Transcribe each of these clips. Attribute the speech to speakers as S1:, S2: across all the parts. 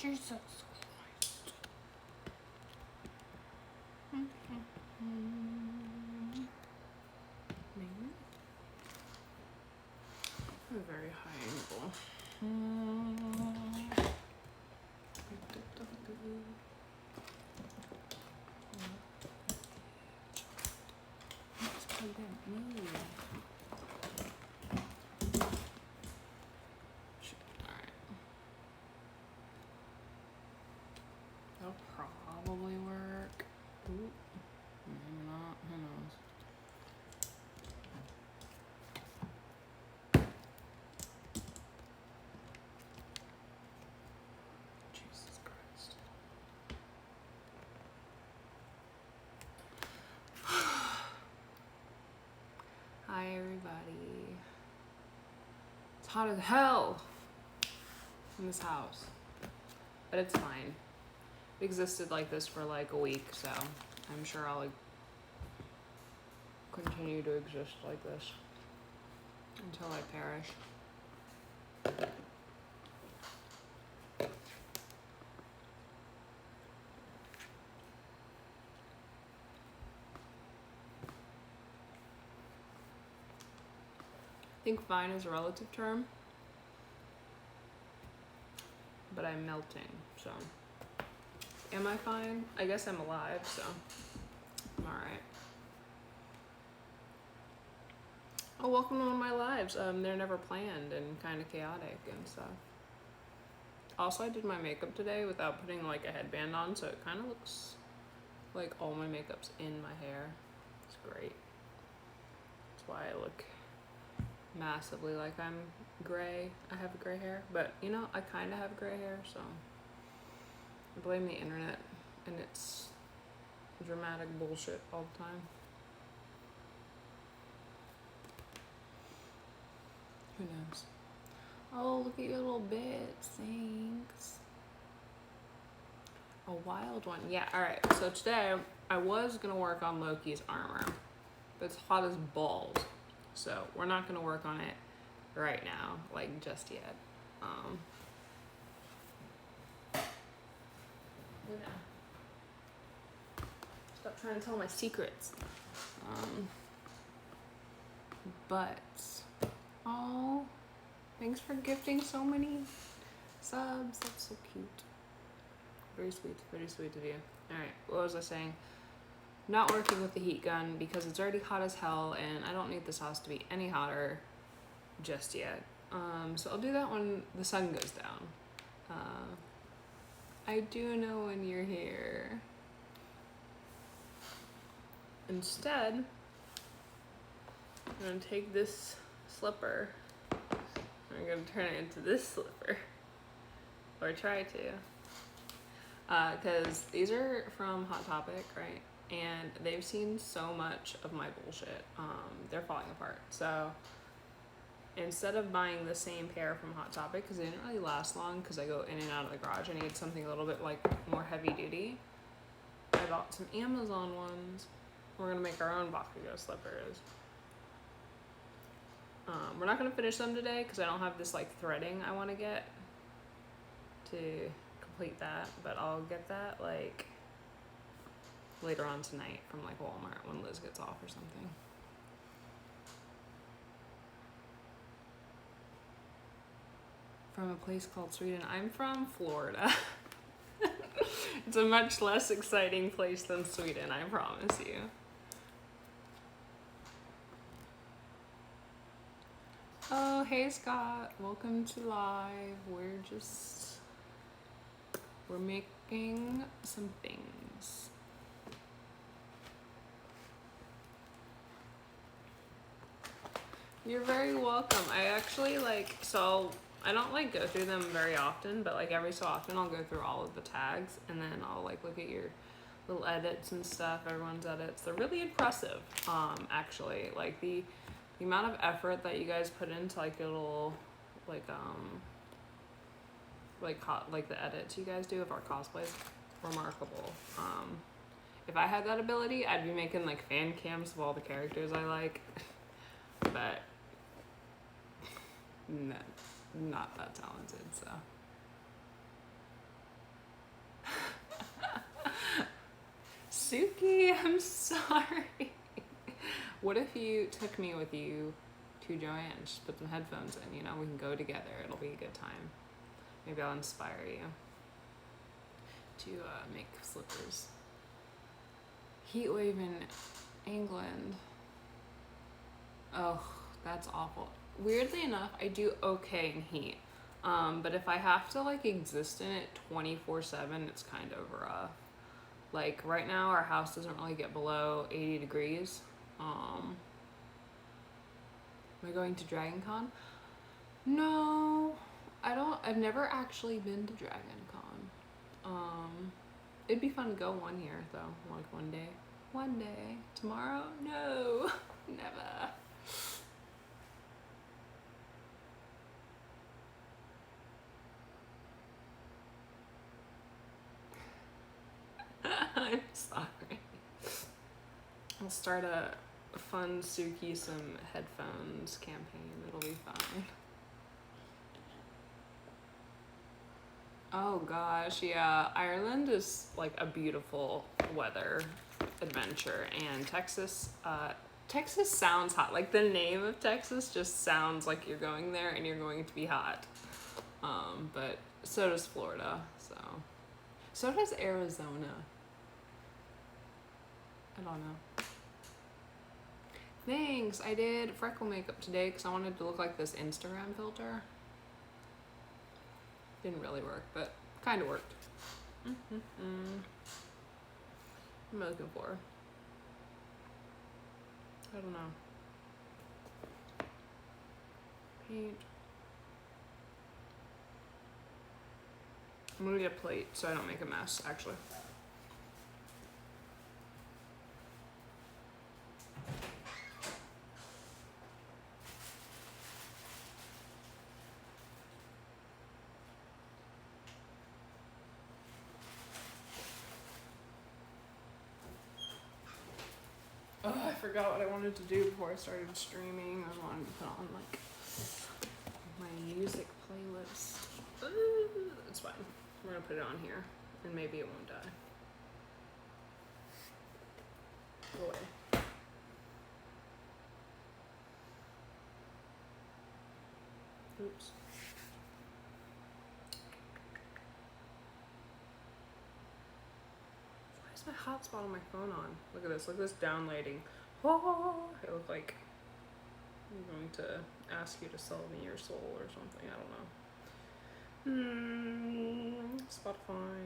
S1: Jesus Christ. Maybe. A very high angle. Let's plug that move. Alright. That'll probably work. Ooh. Maybe not. Who knows? Jesus Christ. Hi, everybody. It's hot as hell in this house, but it's fine. It existed like this for like a week, so I'm sure I'll like continue to exist like this until I perish. I think fine is a relative term, but I'm melting, so. Am I fine? I guess I'm alive, so I'm alright. Oh, welcome to one of my lives. They're never planned and kind of chaotic and stuff. Also, I did my makeup today without putting like a headband on, so it kind of looks like all my makeup's in my hair. It's great. That's why I look massively like I'm gray. I have gray hair, but you know, I kind of have gray hair, so I blame the internet and its dramatic bullshit all the time. Who knows? Oh, look at your little bits. Thanks. A wild one. Yeah, alright. So today I was gonna work on Loki's armor, but it's hot as balls. So we're not gonna work on it right now, like just yet. Stop trying to tell my secrets. But oh, thanks for gifting so many subs. That's so cute. Very sweet of you. Alright, what was I saying? Not working with the heat gun because it's already hot as hell and I don't need this house to be any hotter just yet. So I'll do that when the sun goes down. I do know when you're here. Instead, I'm gonna take this slipper. I'm gonna turn it into this slipper. Or try to. Because these are from Hot Topic, right? And they've seen so much of my bullshit. They're falling apart. So instead of buying the same pair from Hot Topic, because they didn't really last long because I go in and out of the garage, I needed something a little bit like more heavy duty. I bought some Amazon ones. We're gonna make our own Bakugou slippers. We're not gonna finish them today because I don't have this like threading I want to get to complete that, but I'll get that like later on tonight from like Walmart when Liz gets off or something. From a place called Sweden. I'm from Florida. It's a much less exciting place than Sweden, I promise you. Oh, hey Scott, welcome to live. We're making some things. You're very welcome. I actually so I don't like go through them very often, but like every so often I'll go through all of the tags and then I'll like look at your little edits and stuff, everyone's edits. They're really impressive, actually. Like the amount of effort that you guys put into like your little like the edits you guys do of our cosplays, remarkable. If I had that ability, I'd be making like fan cams of all the characters I like, but no, not that talented, so. Suki, I'm sorry. What if you took me with you to Joanne? Just put some headphones in, you know, we can go together. It'll be a good time. Maybe I'll inspire you to make slippers. Heat wave in England. Oh, that's awful. Weirdly enough, I do okay in heat. But if I have to like exist in it 24/7, it's kind of rough. Like right now, our house doesn't really get below 80 degrees. Am I going to Dragon Con? No, I don't. I've never actually been to Dragon Con. It'd be fun to go one year though, like one day. One day. Tomorrow? No, never. I'm sorry. I'll start a fun Suki some headphones campaign. It'll be fun. Oh gosh, yeah. Ireland is like a beautiful weather adventure, and Texas sounds hot. Like the name of Texas just sounds like you're going there and you're going to be hot. But so does Florida, so does Arizona. I don't know. Thanks. I did freckle makeup today because I wanted to look like this Instagram filter. Didn't really work, but kind of worked. What am I looking for? I don't know. Paint. I'm gonna get a plate so I don't make a mess, actually. Oh, I forgot what I wanted to do before I started streaming. I wanted to put on like my music playlist. It's fine. We're gonna put it on here and maybe it won't die. Go away. Oops. Why is my hotspot on my phone on? Look at this downlighting. Oh, I look like I'm going to ask you to sell me your soul or something. I don't know. Spotify,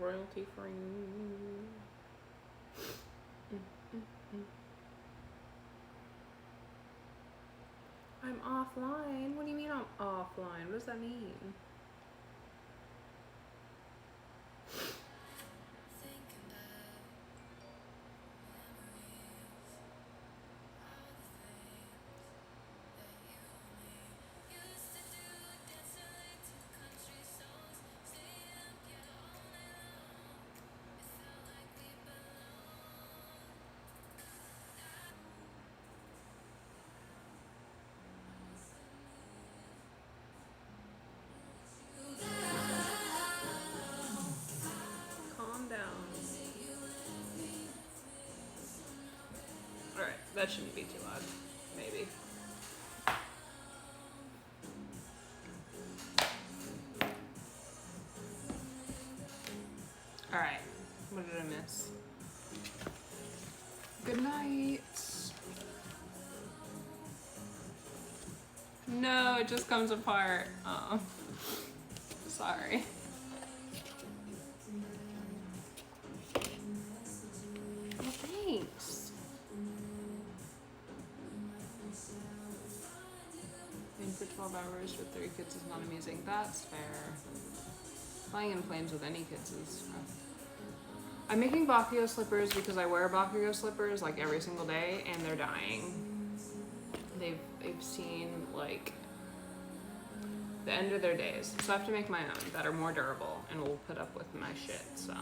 S1: royalty free. I'm offline. What do you mean I'm offline? What does that mean? That shouldn't be too loud, maybe. Alright, what did I miss? Good night. No, it just comes apart. Oh, sorry. Well, thanks. For 12 hours with 3 kids is not amusing. That's fair. Flying in flames with any kids is rough. I'm making Bakugou slippers because I wear Bakugou slippers like every single day and they're dying. They've seen like the end of their days. So I have to make my own that are more durable and will put up with my shit, so.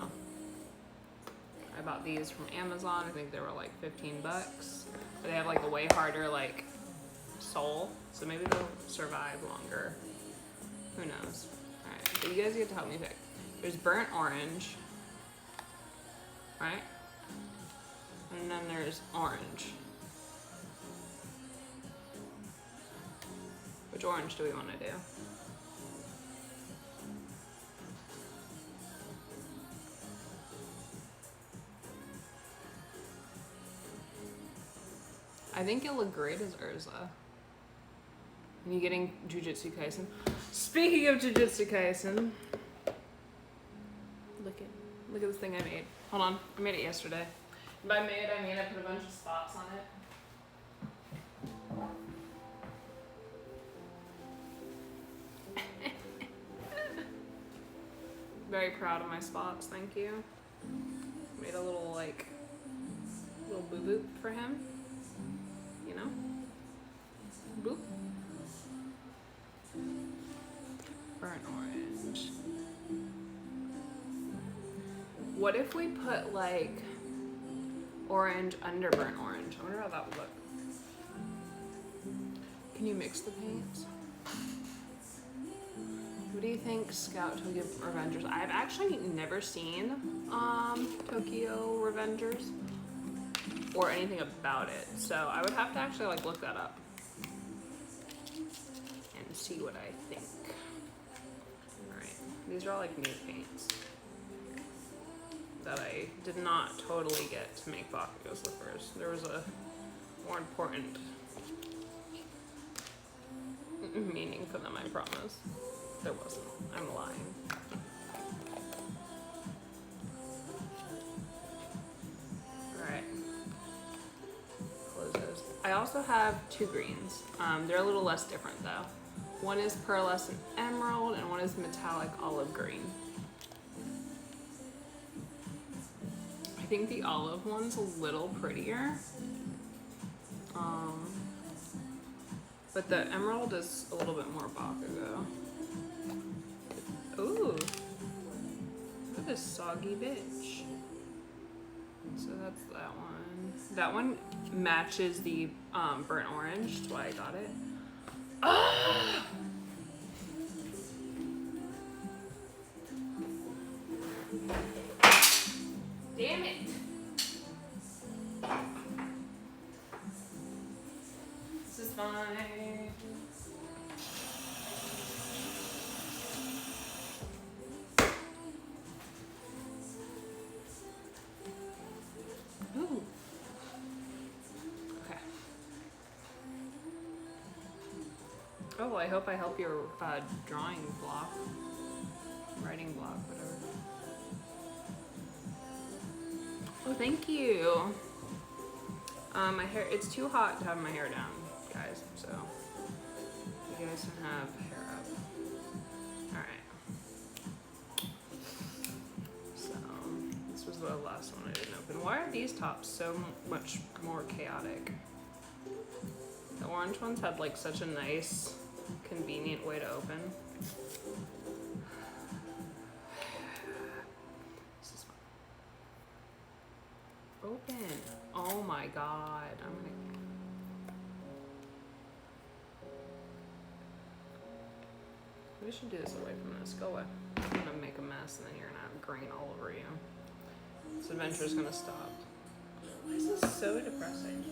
S1: I bought these from Amazon. I think they were like 15 bucks. But they have like a way harder like sole, so maybe they'll survive longer. Who knows? Alright, but you guys get to help me pick. There's burnt orange, right? And then there's orange. Which orange do we want to do? I think you'll look great as Urza. Are you getting Jujutsu Kaisen? Speaking of Jujutsu Kaisen, look at this thing I made. Hold on, I made it yesterday. And by made, I mean I put a bunch of spots on it. Very proud of my spots, thank you. Made a little little boo boop for him. You know? Boop. Burnt orange. What if we put orange under burnt orange? I wonder how that would look. Can you mix the paints? What do you think, Scout Tokyo Revengers? I've actually never seen Tokyo Revengers or anything about it, so I would have to actually look that up and see what I think. Alright, these are all new paints that I did not totally get to make Bakugou slippers. There was a more important meaning for them, I promise. There wasn't. I'm lying. Alright. Close those. I also have two greens. They're a little less different though. One is pearlescent emerald and one is metallic olive green. I think the olive one's a little prettier. But the emerald is a little bit more Bakugou. Ooh, look at this soggy bitch. So that's that one. That one matches the burnt orange, that's why I got it. Ah! Damn it. This is fine. Ooh. Okay. Oh, I hope I help your drawing block, writing block, whatever. Oh, thank you. My hair, it's too hot to have my hair down, guys, so you guys can have hair up. Alright. So, this was the last one I didn't open. Why are these tops so much more chaotic? The orange ones had such a nice, convenient way to open. This is fun. Open. Oh my god. We should do this away from this. Go away. I'm gonna make a mess and then you're gonna have green all over you. This adventure's gonna stop. Why is this so depressing?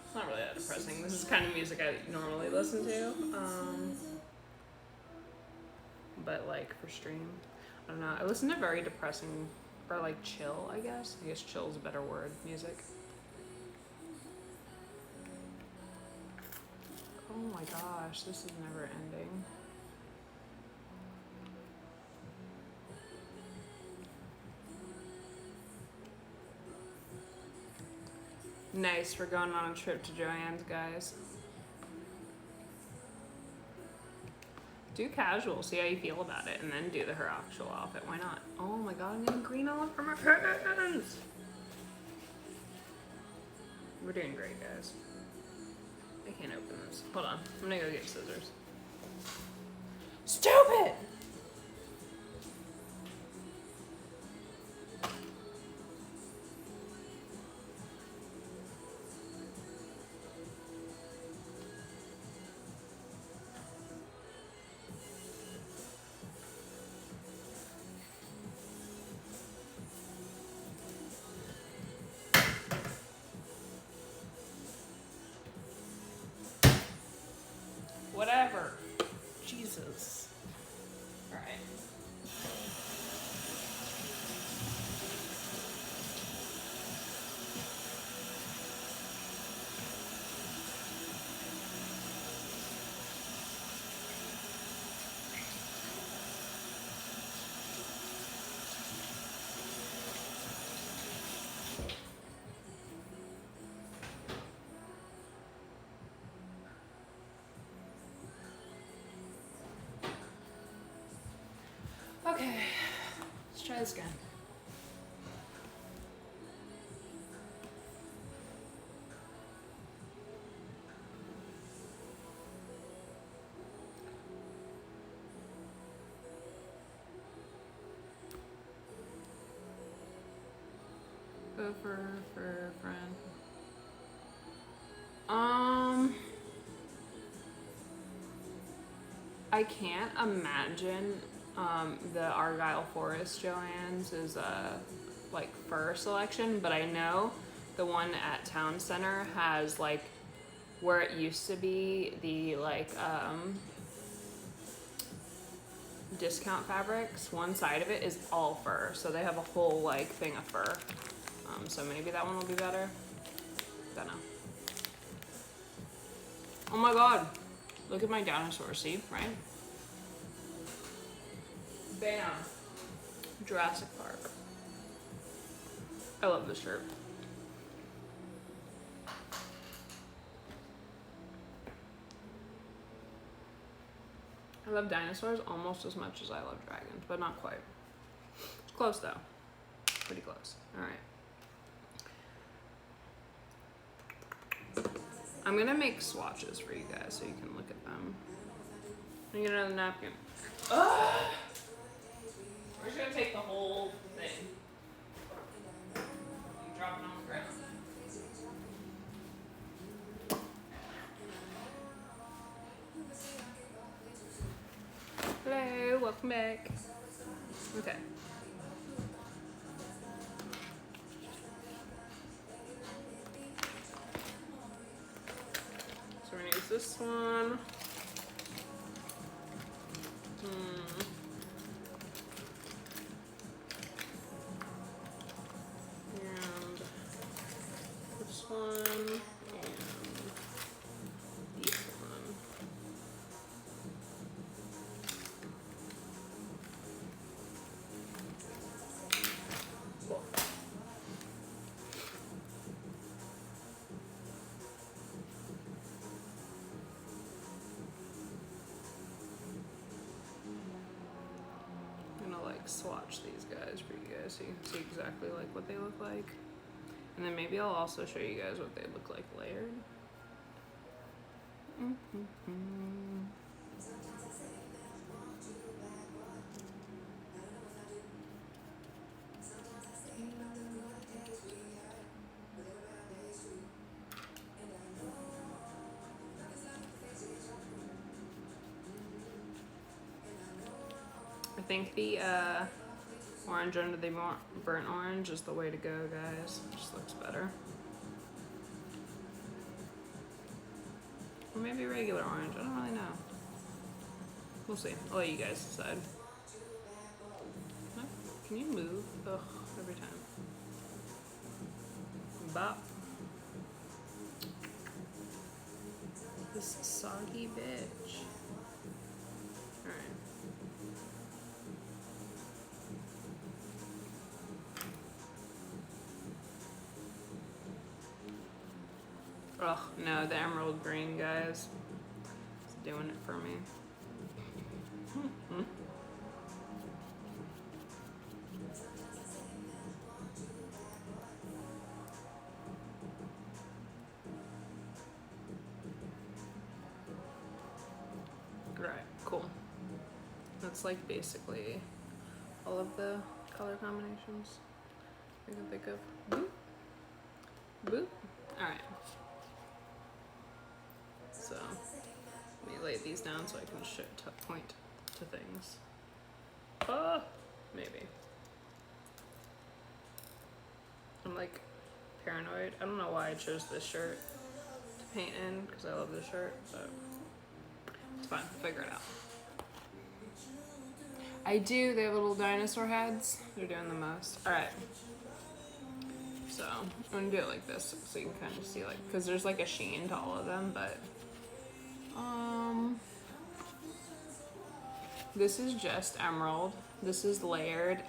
S1: It's not really that depressing. This is kind of music I normally listen to. But for stream, I don't know. I listen to very depressing or chill, I guess. I guess chill is a better word. Music. Oh my gosh, this is never ending. Nice, we're going on a trip to Joanne's, guys. Do casual, see how you feel about it, and then do her actual outfit. Why not? Oh my god, I'm getting green all over my hands! We're doing great, guys. I can't open this. Hold on, I'm gonna go get scissors. Stupid! this again. Go for a friend. I can't imagine the Argyle Forest Joann's is a like fur selection, but I know the one at Town Center has like where it used to be the like discount fabrics. One side of it is all fur, so they have a whole like thing of fur. So maybe that one will be better. Don't know. Oh my god. Look at my dinosaur, see, right? Bam. Jurassic Park. I love this shirt. I love dinosaurs almost as much as I love dragons, but not quite. It's close though. Pretty close. Alright. I'm gonna make swatches for you guys so you can look at them. I'm gonna get another napkin. Ugh! We're just gonna take the whole thing. You drop it on the ground. Hello, welcome back. Okay. So we're gonna use this one. And this one, and this one. Cool. I'm gonna like swatch these guys for you guys so you can see exactly like what they look like. And then maybe I'll also show you guys what they look like layered. I think the orange under the burnt orange is the way to go, guys. It just looks better. Or maybe regular orange, I don't really know. We'll see, I'll let you guys decide. No? Can you move? Ugh, every time. Bop. This soggy bitch. Alright. Ugh, no, the emerald green, guys. It's doing it for me. Right, cool. That's like basically all of the color combinations I can think of. Boop. Boop. Alright. So, let me lay these down so I can point to things. Maybe. I'm like paranoid. I don't know why I chose this shirt to paint in because I love this shirt, but it's fine. I'll figure it out. I do. They have little dinosaur heads. They're doing the most. Alright. So, I'm gonna do it like this so you can kind of see, like, because there's like a sheen to all of them, but this is just emerald. This is layered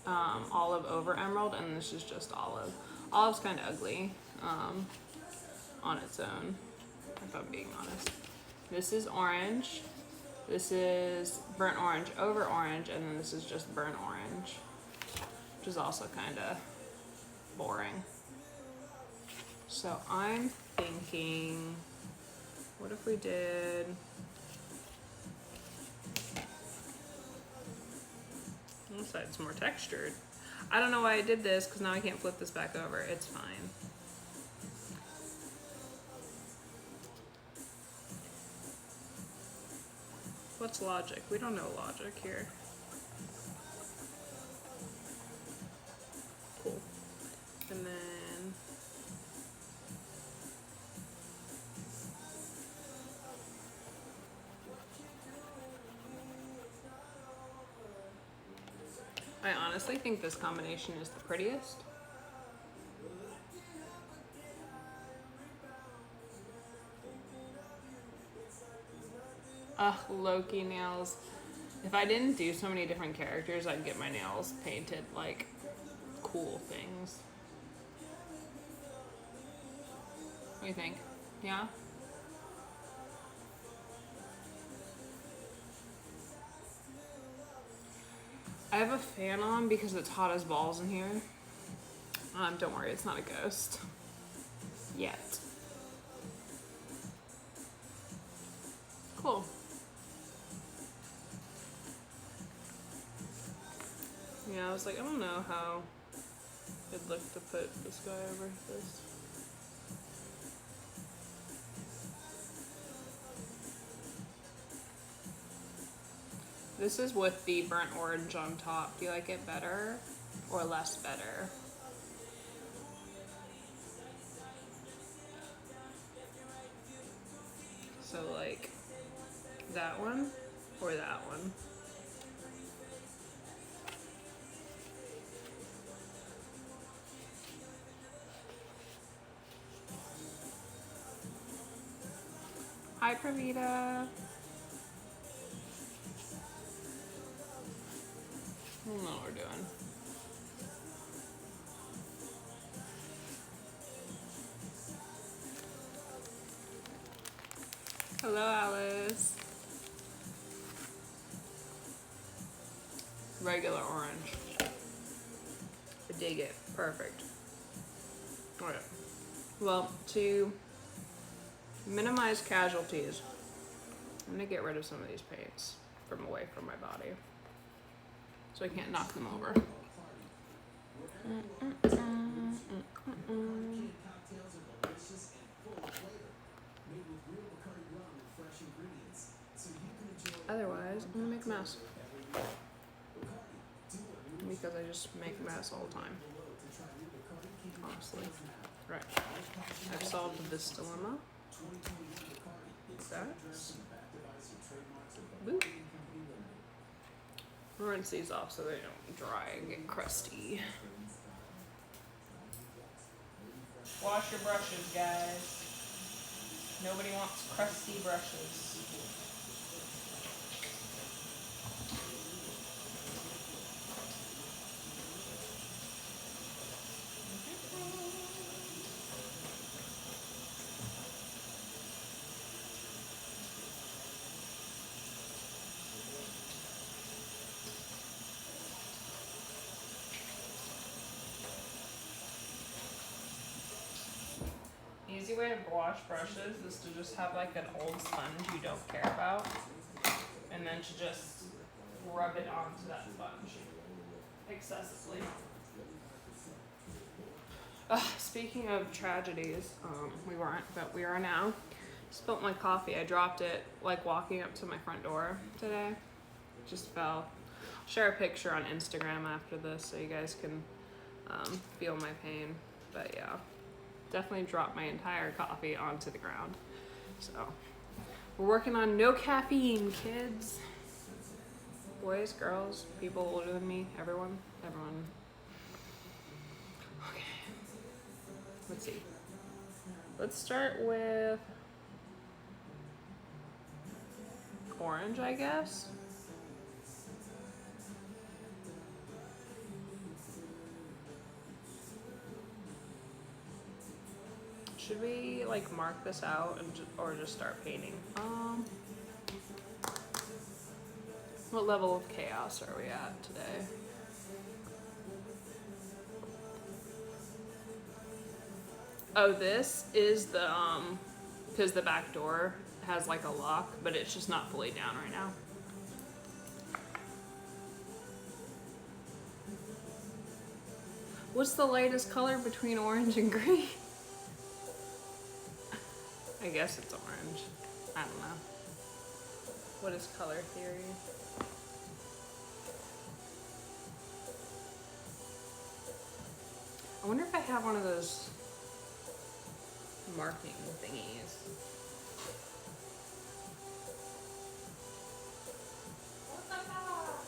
S1: olive over emerald, and this is just olive. Olive's kind of ugly on its own, if I'm being honest. This is orange. This is burnt orange over orange, and then this is just burnt orange. which is also kind of boring. So I'm thinking, what if we did, this side's more textured. I don't know why I did this, because now I can't flip this back over. It's fine. What's logic? We don't know logic here. Cool. And then I honestly think this combination is the prettiest. Ugh, Loki nails. If I didn't do so many different characters, I'd get my nails painted like cool things. What do you think? Yeah? I have a fan on because it's hot as balls in here. Don't worry, it's not a ghost. Yet. Cool. Yeah, I was like, I don't know how it'd look to put this guy over this. This is with the burnt orange on top. Do you like it better or less better? So like that one or that one? Hi, Pravita. I don't know what we're doing. Hello, Alice. Regular orange. I dig it. Perfect. Alright. Well, to minimize casualties, I'm gonna get rid of some of these paints from away from my body, so I can't knock them over. Otherwise, I'm gonna make a mess. Because I just make a mess all the time. Honestly. Right. I've solved this dilemma. That's... Boop. Rinse these off so they don't dry and get crusty. Wash your brushes, guys. Nobody wants crusty brushes. Easy way to wash brushes is to just have like an old sponge you don't care about, and then to just rub it onto that sponge excessively. Speaking of tragedies, we weren't, but we are now. Spilled my coffee. I dropped it like walking up to my front door today. Just fell. I'll share a picture on Instagram after this so you guys can feel my pain. But yeah. Definitely dropped my entire coffee onto the ground. So we're working on no caffeine, kids. Boys, girls, people older than me, everyone. Okay. Let's see. Let's start with orange, I guess. Should we like mark this out and or just start painting? What level of chaos are we at today? Oh, this is the, because the back door has like a lock, but it's just not fully down right now. What's the lightest color between orange and green? I guess it's orange. I don't know. What is color theory? I wonder if I have one of those marking thingies. What the fuck?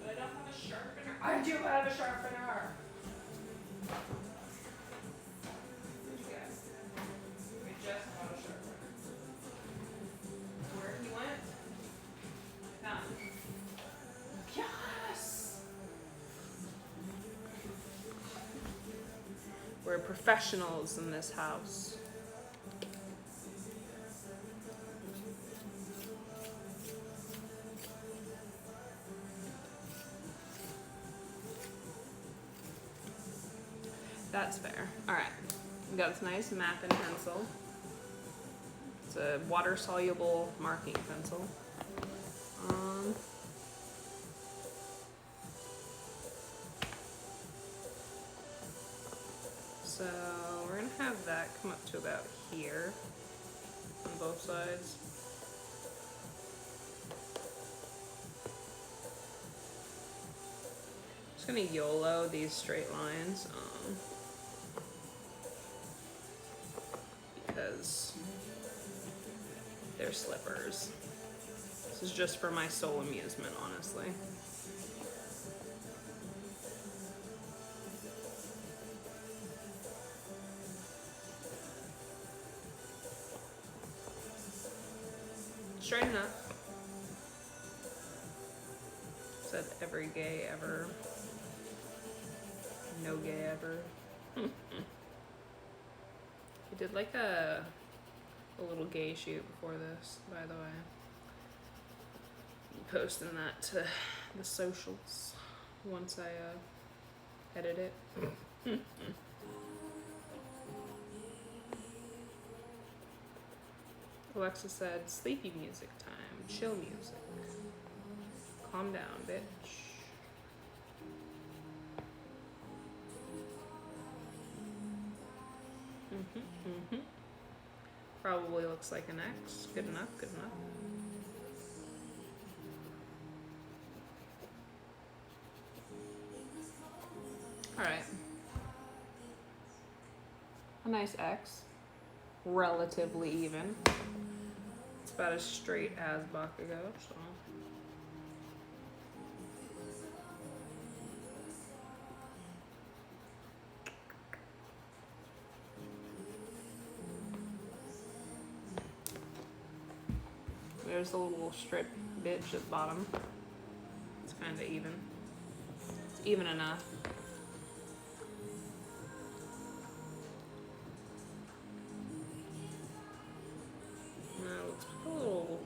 S1: But I don't have a sharpener. I do have a sharpener. We're professionals in this house. That's fair. All right, we got this nice map and pencil. It's a water-soluble marking pencil. So we're gonna have that come up to about here on both sides. Just gonna YOLO these straight lines because they're slippers. This is just for my sole amusement, honestly. Straighten up. Said every gay ever. No gay ever. He did like a little gay shoot before this, by the way. I'm posting that to the socials once I edit it. Alexa said, sleepy music time, chill music. Calm down, bitch. Probably looks like an X. Good enough, good enough. Alright. A nice X. Relatively even. It's about as straight as Bakugou, so. There's a little strip bitch at the bottom. It's kind of even. It's even enough. Little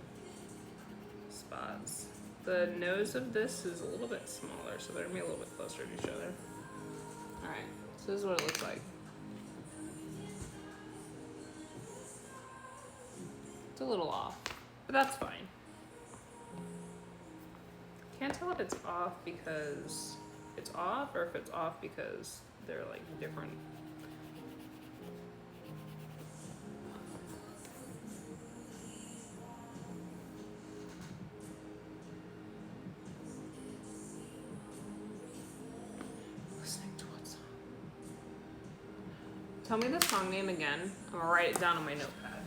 S1: spots. The nose of this is a little bit smaller, so they're gonna be a little bit closer to each other. Alright, so this is what it looks like. It's a little off, but that's fine. Can't tell if it's off because it's off or if it's off because they're like different. Tell me the song name again. I'm gonna write it down on my notepad.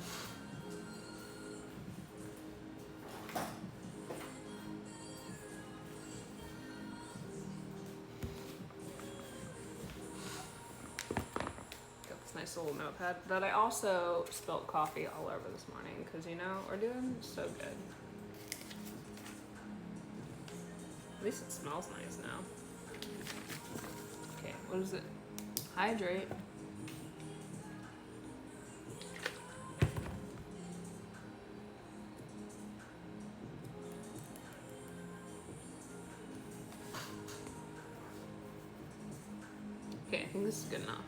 S1: Got this nice little notepad that I also spilled coffee all over this morning because, you know, we're doing so good. At least it smells nice now. Okay, what is it? Hydrate. Okay, I think this is good enough.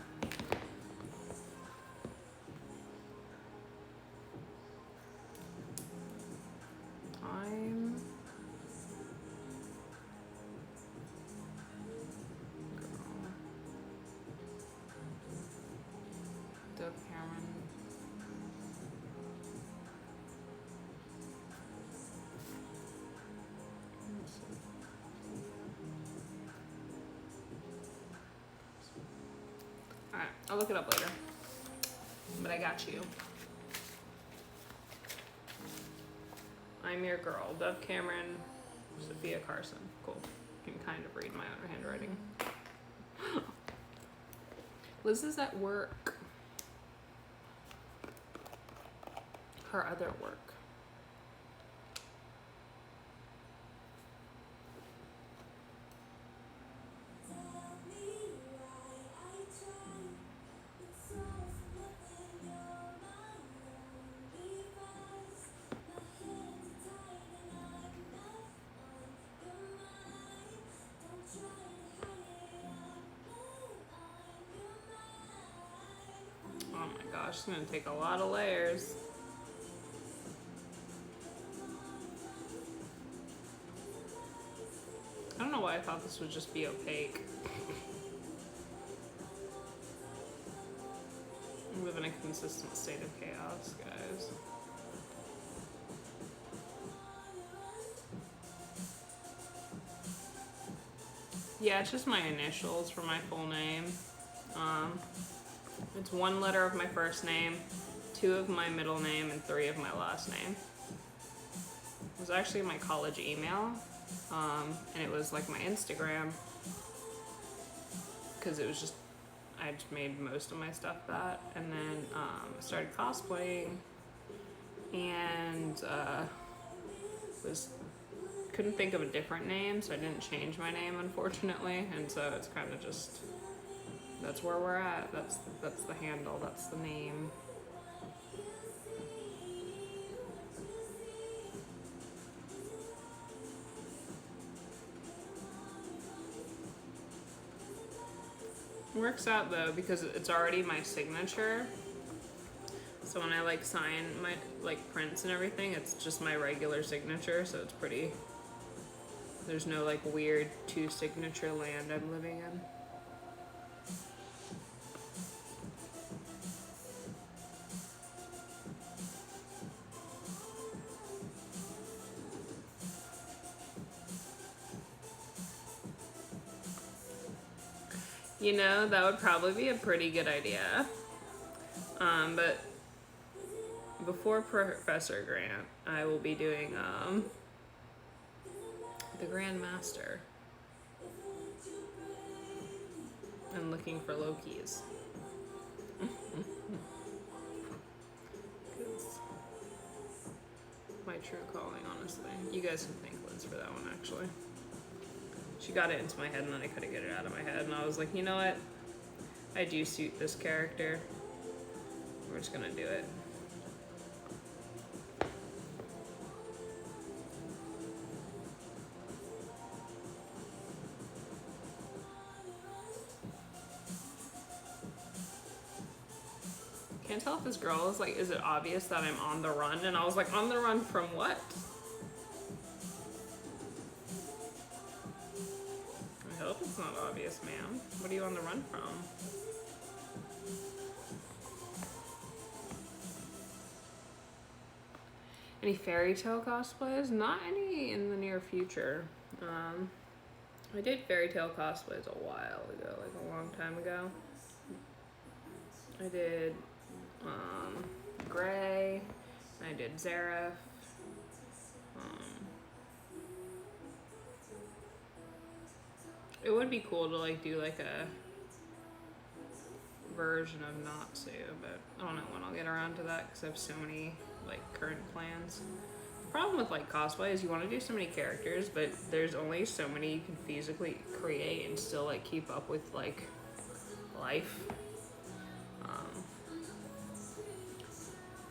S1: Alright, I'll look it up later. But I got you. I'm your girl. Dove Cameron, Sophia Carson. Cool. You can kind of read my own handwriting. Liz is at work. Her other work. Oh my gosh, it's gonna take a lot of layers. I don't know why I thought this would just be opaque. We live in a consistent state of chaos, guys. Yeah, it's just my initials for my full name. It's 1 letter of my first name, 2 of my middle name, and 3 of my last name. It was actually my college email, and it was like my Instagram, because it was just, I just made most of my stuff that, and then I started cosplaying, and couldn't think of a different name, so I didn't change my name, unfortunately, and so it's kind of just, that's where we're at. That's the handle. That's the name. It works out though because it's already my signature. So when I like sign my like prints and everything, it's just my regular signature. So it's pretty. There's no like weird 2 signature land I'm living in. You know, that would probably be a pretty good idea. But before Professor Grant, I will be doing the Grand Master and looking for Lokis. My true calling, honestly. You guys can thank Liz for that one, actually. She got it into my head and then I couldn't get it out of my head. And I was like, you know what? I do suit this character. We're just gonna do it. Can't tell if this girl is like, is it obvious that I'm on the run? And I was like, on the run from what? I hope it's not obvious, ma'am. What are you on the run from? Any fairy tale cosplays? Not any in the near future. I did fairy tale cosplays a while ago, like a long time ago. I did Gray, I did Zareth. It would be cool to like do like a version of Natsu, but I don't know when I'll get around to that because I have so many like current plans. The problem with like cosplay is you want to do so many characters, but there's only so many you can feasibly create and still like keep up with like life.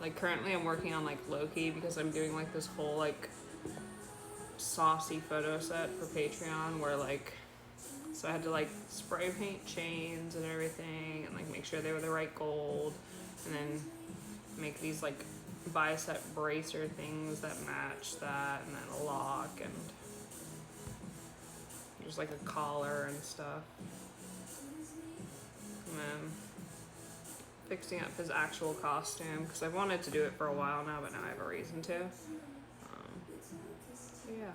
S1: Like currently I'm working on like Loki because I'm doing like this whole like saucy photo set for Patreon where like So I had to like spray paint chains and everything and like make sure they were the right gold, and then make these like bicep bracer things that match that, and then a lock and just like a collar and stuff. And then fixing up his actual costume, because I've wanted to do it for a while now, but now I have a reason to. So yeah,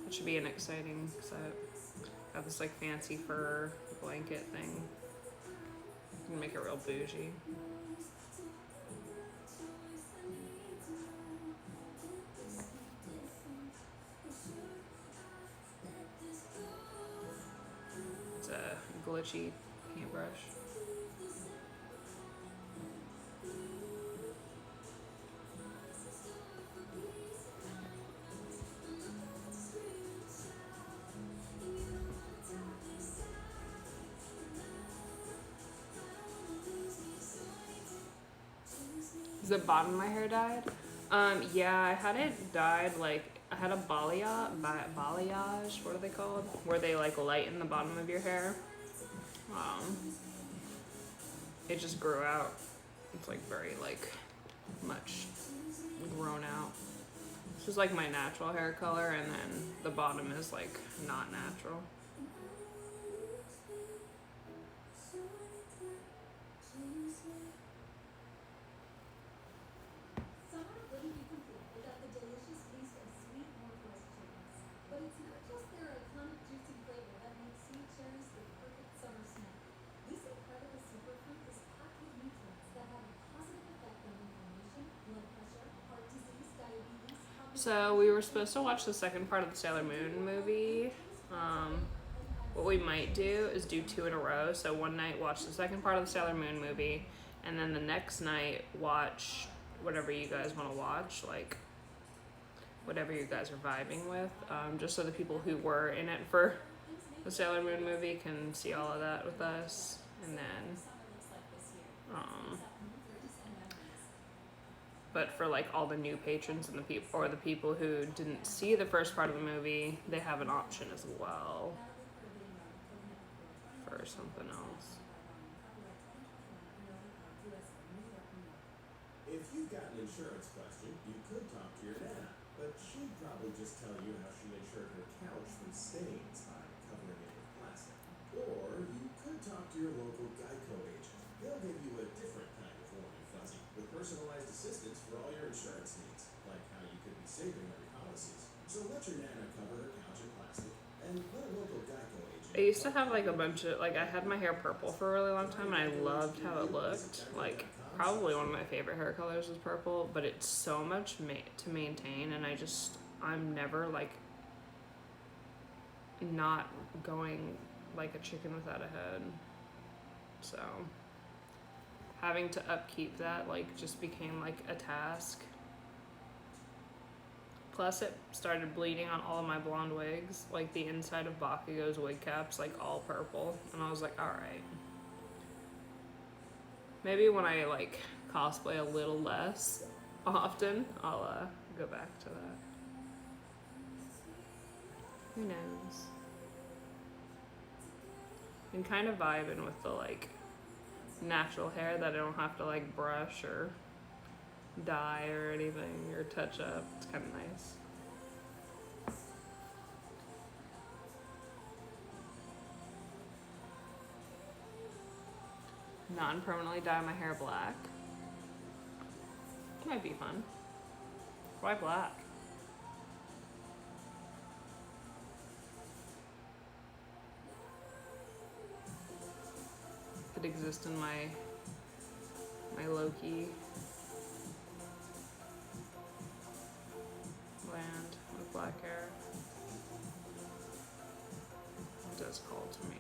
S1: it should be an exciting set. Got this like fancy fur blanket thing. You can make it real bougie. It's a glitchy paintbrush. Is the bottom of my hair dyed? Yeah, I had it dyed like, I had a balayage, what are they called? Where they like lighten the bottom of your hair. It just grew out. It's like very like much grown out. This is like my natural hair color, and then the bottom is like not natural. So we were supposed to watch the second part of the Sailor Moon movie. What we might do is do 2 in a row. So one night watch the second part of the Sailor Moon movie, and then the next night watch whatever you guys want to watch, like whatever you guys are vibing with, just so the people who were in it for the Sailor Moon movie can see all of that with us. And then but for like all the new patrons and the people, or the people who didn't see the first part of the movie, they have an option as well for something else.
S2: If you've got an insurance question, you could talk to your Nana, but she'd probably just tell you how she insured her couch from stains by covering it with plastic. Or you could talk to your local Geico agent. They'll give you a different kind of warm and fuzzy, with personalized assistance for all your insurance needs, like how you could be saving on your policies. So let your Nana cover her couch in plastic, and let a local Geico agent.
S1: I used to have like a bunch of, like I had my hair purple for a really long time, and I loved how it looked. Like probably one of my favorite hair colors is purple, but it's so much to maintain, and I'm never like not going like a chicken without a head. So having to upkeep that like just became like a task. Plus it started bleeding on all of my blonde wigs, like the inside of Bakugou's wig caps, like all purple, and I was like, all right. Maybe when I like cosplay a little less often, I'll go back to that. Who knows? I'm kind of vibing with the like natural hair that I don't have to like brush or dye or anything or touch up. It's kind of nice. Non-permanently dye my hair black. Might be fun. Why black? Could exist in my low-key land with black hair. It does call to me.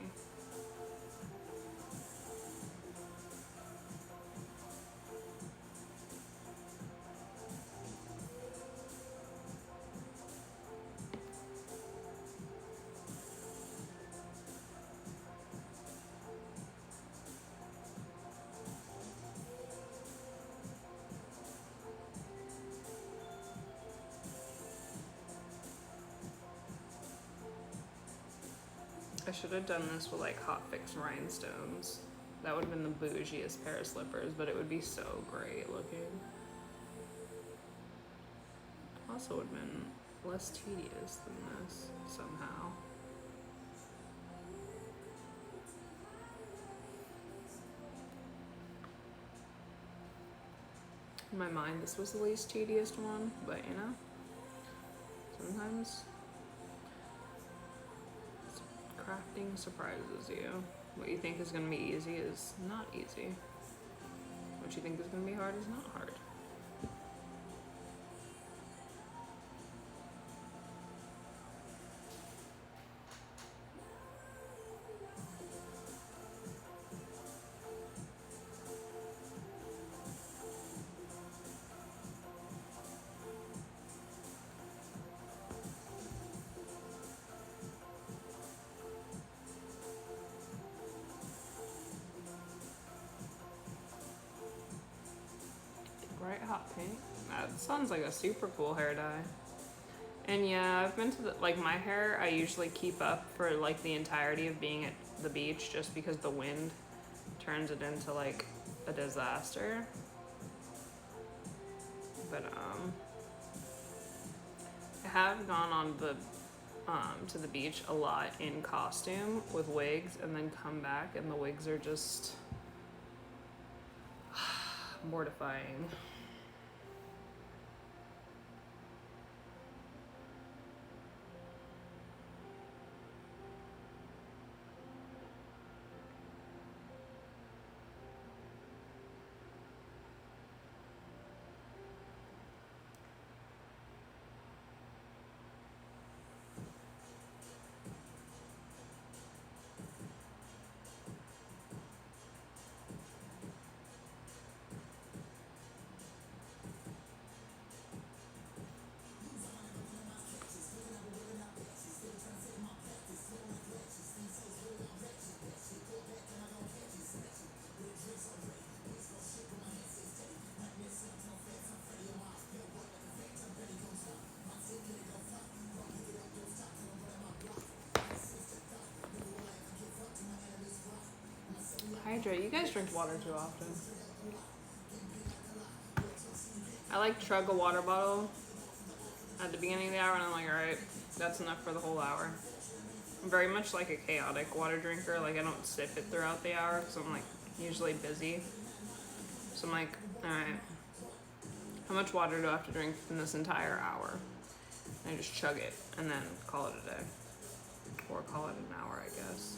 S1: I should have done this with like hot fix rhinestones. That would have been the bougiest pair of slippers, but it would be so great looking. Also would have been less tedious than this somehow. In my mind, this was the least tedious one, but you know, sometimes crafting surprises you. What you think is going to be easy is not easy. What you think is going to be hard is not hard. Bright hot pink. That sounds like a super cool hair dye. And yeah, I've been to the, like my hair, I usually keep up for like the entirety of being at the beach just because the wind turns it into like a disaster. But I have gone on the to the beach a lot in costume with wigs and then come back and the wigs are just mortifying. Hydrate. You guys drink water too often. I like chug a water bottle at the beginning of the hour and I'm like, alright, that's enough for the whole hour. I'm very much like a chaotic water drinker. Like I don't sip it throughout the hour because I'm like usually busy. So I'm like, alright, how much water do I have to drink in this entire hour? And I just chug it and then call it a day. Or call it an hour, I guess.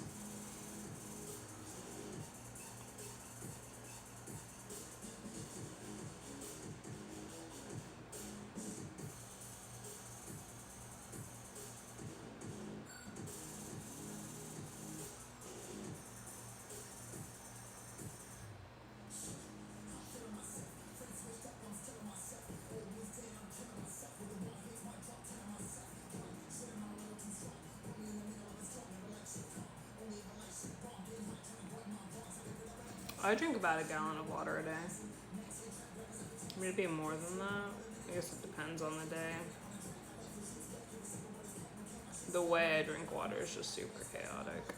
S1: I drink about a gallon of water a day. I mean, it'd be more than that. I guess it depends on the day. The way I drink water is just super chaotic.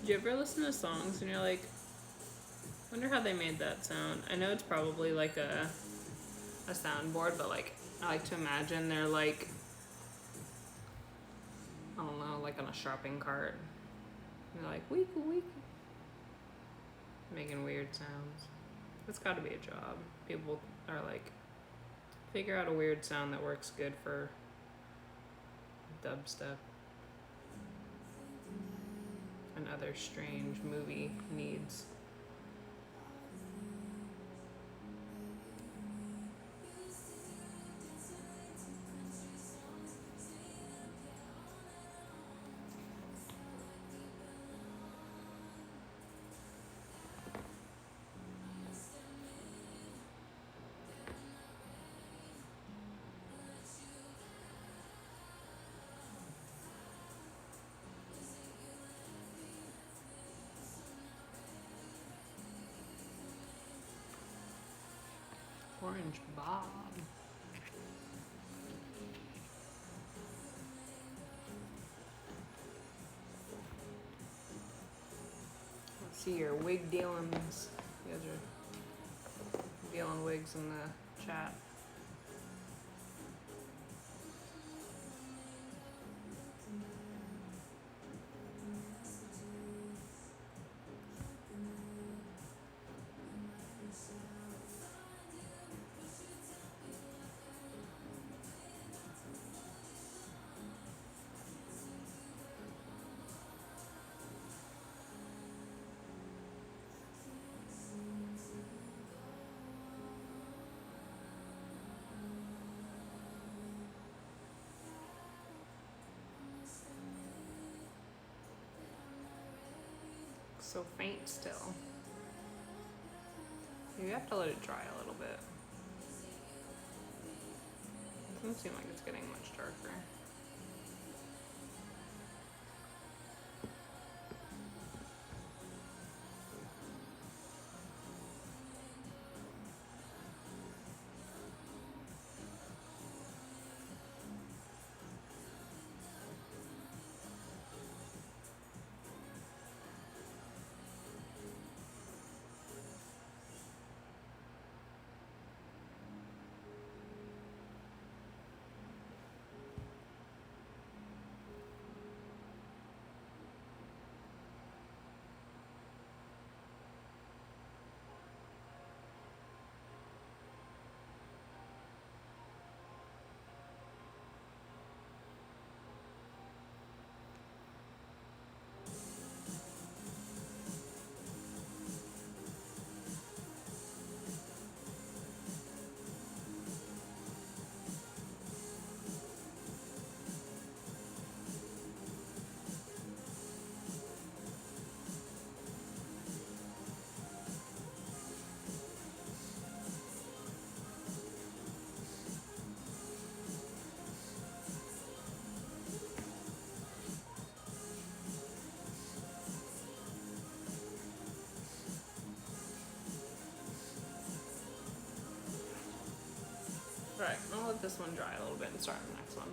S1: Do you ever listen to songs and you're like, wonder how they made that sound? I know it's probably like a soundboard, but like I like to imagine they're like, I don't know, like on a shopping cart. And they're like, week, making weird sounds. It's gotta be a job. People are like, figure out a weird sound that works good for dubstep. And and other strange movie needs. Orange Bob. Let's see your wig dealings. You guys are dealing wigs in the chat. So faint still. You have to let it dry a little bit. It doesn't seem like it's getting much darker. Right, I'll let this one dry a little bit and start the next one.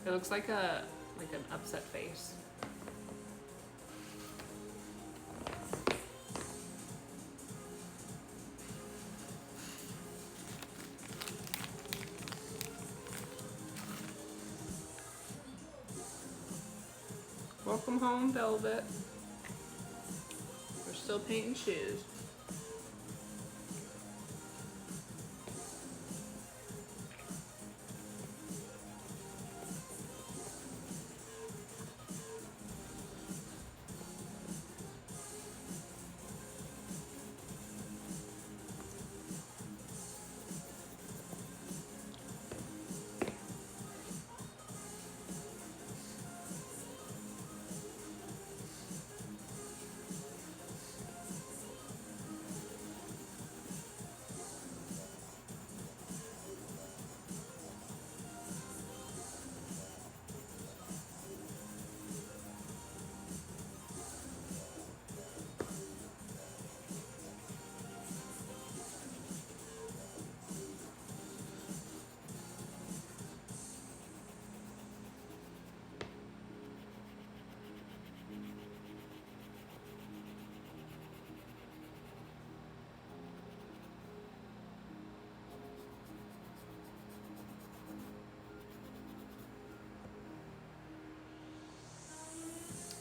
S1: It looks like an upset face. Welcome home, Velvet. We're still painting shoes.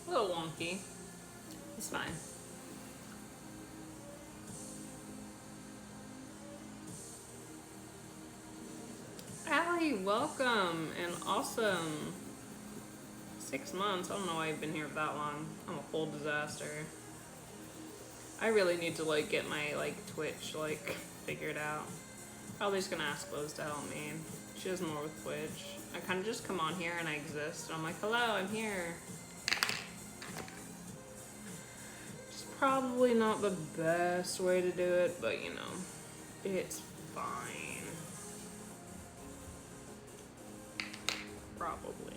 S1: A little wonky. It's fine. Allie, welcome and awesome. 6 months? I don't know why you've been here that long. I'm a whole disaster. I really need to like get my like Twitch like figured out. Probably just gonna ask Liz to help me. She does more with Twitch. I kind of just come on here and I exist. And I'm like, hello, I'm here. It's probably not the best way to do it, but you know, it's fine. Probably.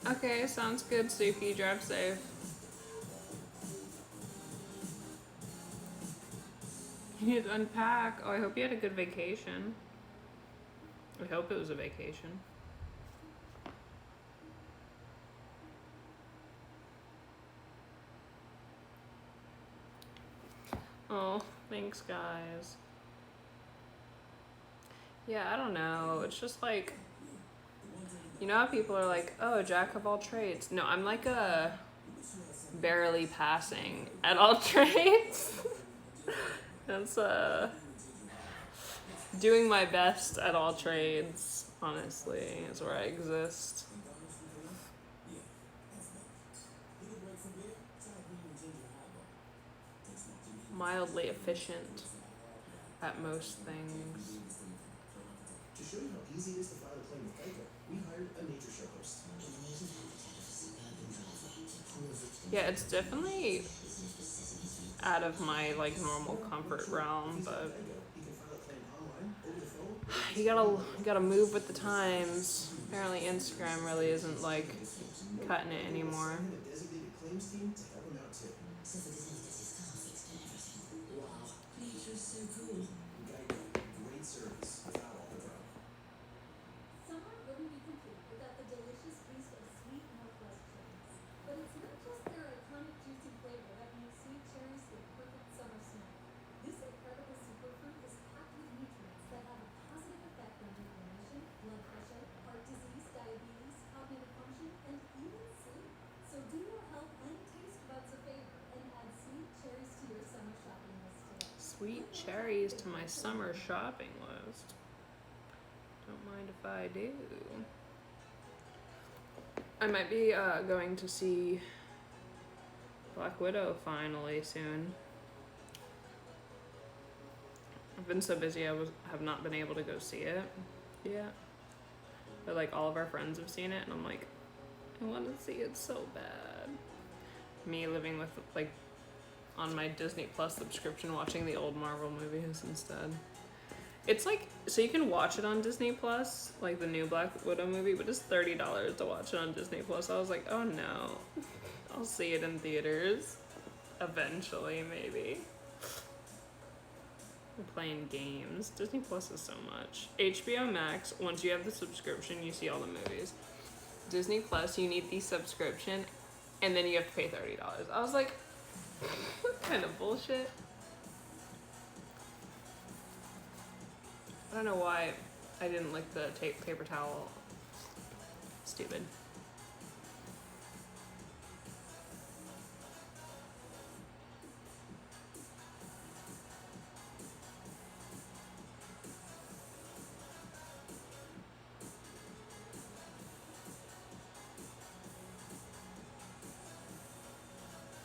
S1: Okay, sounds good, Suki. Drive safe. You need to unpack. Oh, I hope you had a good vacation. I hope it was a vacation. Oh, thanks, guys. Yeah, I don't know. It's just like, you know how people are like, oh, jack of all trades. No, I'm like a barely passing at all trades. That's doing my best at all trades, honestly, is where I exist. Mildly efficient at most things.
S2: To show you how easy it is to file a claim with Geico, we hired a nature show host.
S1: Yeah, it's definitely out of my like normal comfort realm, but you gotta move with the times. Apparently Instagram really isn't like cutting it anymore. Sweet cherries to my summer shopping list. Don't mind if I do. I might be going to see Black Widow finally soon. I've been so busy I have not been able to go see it yet. But like all of our friends have seen it and I'm like, I want to see it so bad. Me living with like on my Disney Plus subscription watching the old Marvel movies instead. It's like, so you can watch it on Disney Plus, like the new Black Widow movie, but it's $30 to watch it on Disney Plus. I was like, oh no, I'll see it in theaters eventually, maybe. I'm playing games. Disney Plus is so much. HBO Max, once you have the subscription, you see all the movies. Disney Plus, you need the subscription, and then you have to pay $30. I was like, what kind of bullshit? I don't know why I didn't lick the paper towel. Stupid.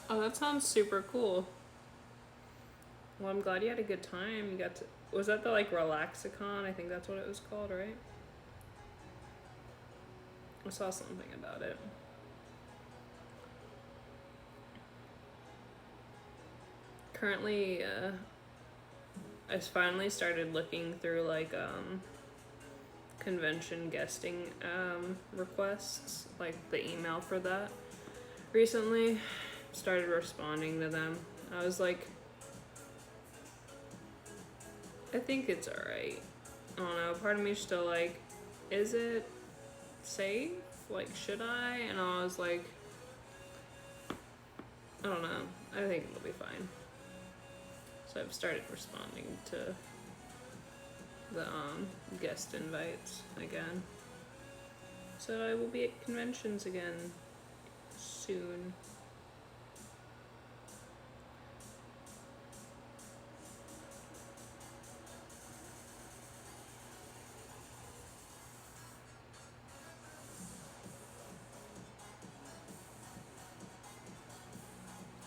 S1: Oh, that sounds super cool. Well, I'm glad you had a good time. You got to was that the like Relaxicon? I think that's what it was called, right? I saw something about it. Currently, I finally started looking through like convention guesting requests, like the email for that. Recently, started responding to them. I was like, I think it's alright. I don't know, part of me is still like, is it safe? Like, should I? And I was like, I don't know. I think it'll be fine. So I've started responding to the guest invites again. So I will be at conventions again soon.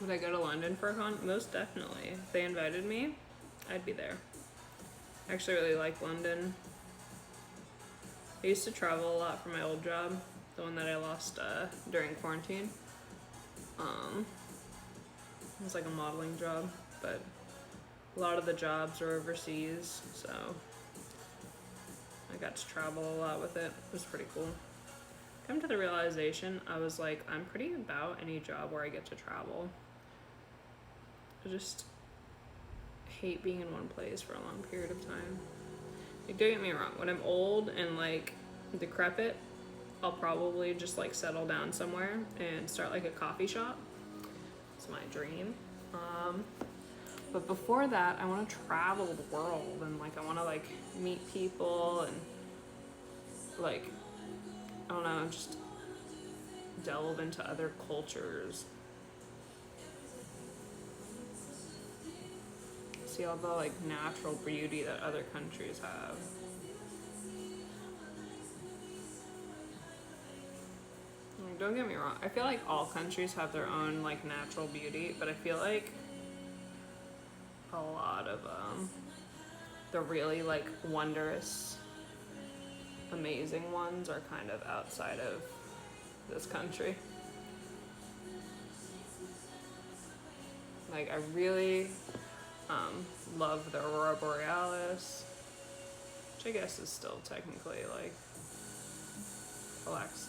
S1: Would I go to London for a con? Most definitely. If they invited me, I'd be there. I actually really like London. I used to travel a lot for my old job, the one that I lost during quarantine. It was like a modeling job, but a lot of the jobs are overseas, so I got to travel a lot with it. It was pretty cool. Come to the realization, I was like, I'm pretty about any job where I get to travel. I just hate being in one place for a long period of time. Like, don't get me wrong, when I'm old and like decrepit, I'll probably just like settle down somewhere and start like a coffee shop. It's my dream. But before that, I want to travel the world and like I want to like meet people and like, I don't know, just delve into other cultures. See all the like natural beauty that other countries have. Like, don't get me wrong, I feel like all countries have their own like natural beauty, but I feel like a lot of the really like wondrous, amazing ones are kind of outside of this country. Like, I really love the Aurora Borealis, which I guess is still technically like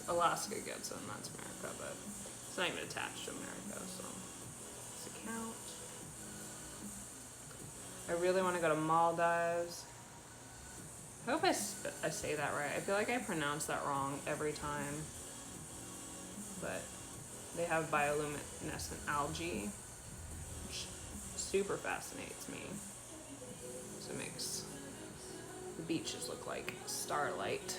S1: Alaska gets in, that's America, but it's not even attached to America, so it's a count. I really want to go to Maldives. I hope I say that right. I feel like I pronounce that wrong every time, but they have bioluminescent algae, which super fascinates me. So it makes the beaches look like starlight.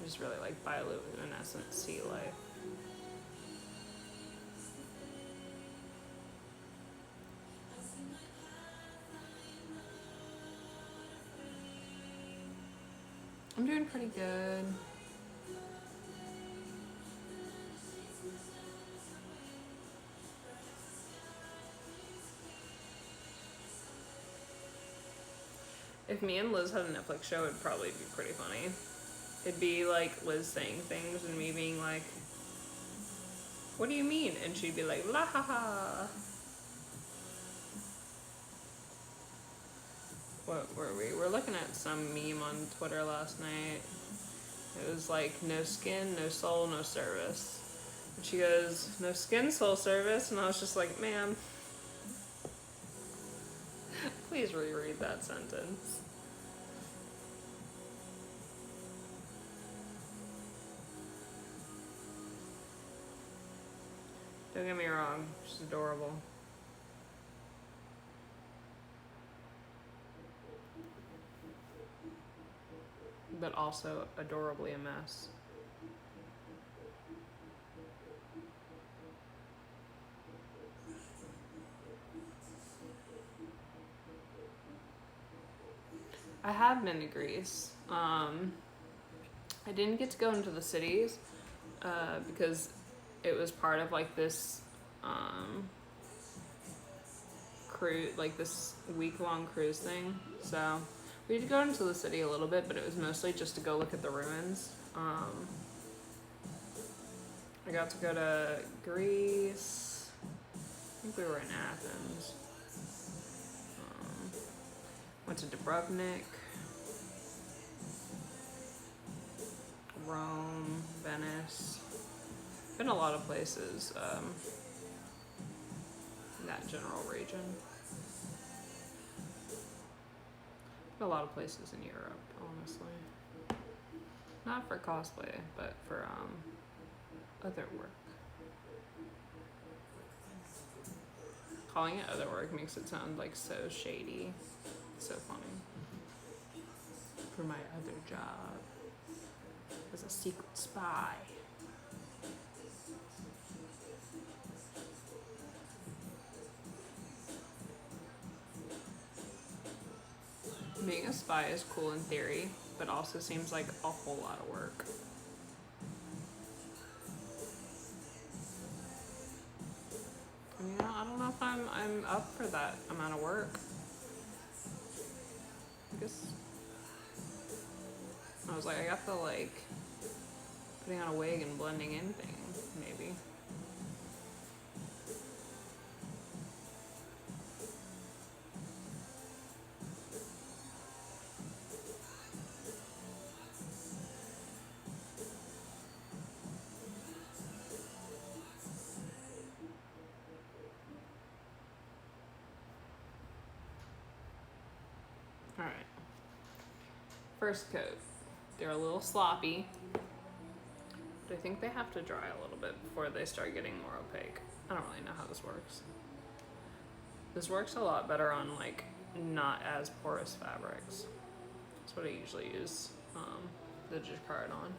S1: I just really like bioluminescent sea life. I'm doing pretty good. If me and Liz had a Netflix show, it'd probably be pretty funny. It'd be like Liz saying things and me being like, what do you mean? And she'd be like, la ha ha. What were we? We're looking at some meme on Twitter last night. It was like, no skin, no soul, no service. And she goes, no skin, soul, service. And I was just like, ma'am, please reread that sentence. Don't get me wrong, she's adorable. But also adorably a mess. I have been to Greece. I didn't get to go into the cities because it was part of like this cruise, like this week-long cruise thing. So we did go into the city a little bit, but it was mostly just to go look at the ruins. I got to go to Greece. I think we were in Athens. Went to Dubrovnik, Rome, Venice. Been a lot of places in that general region. Been a lot of places in Europe, honestly. Not for cosplay, but for other work. Calling it other work makes it sound like so shady. So funny. For my other job as a secret spy. Being a spy is cool in theory, but also seems like a whole lot of work. You know, I don't know if I'm up for that amount of work. I guess I was like, I got the like putting on a wig and blending in thing, maybe. All right. First coat. They're a little sloppy, but I think they have to dry a little bit before they start getting more opaque. I don't really know how this works. This works a lot better on like not as porous fabrics. That's what I usually use the jacquard on.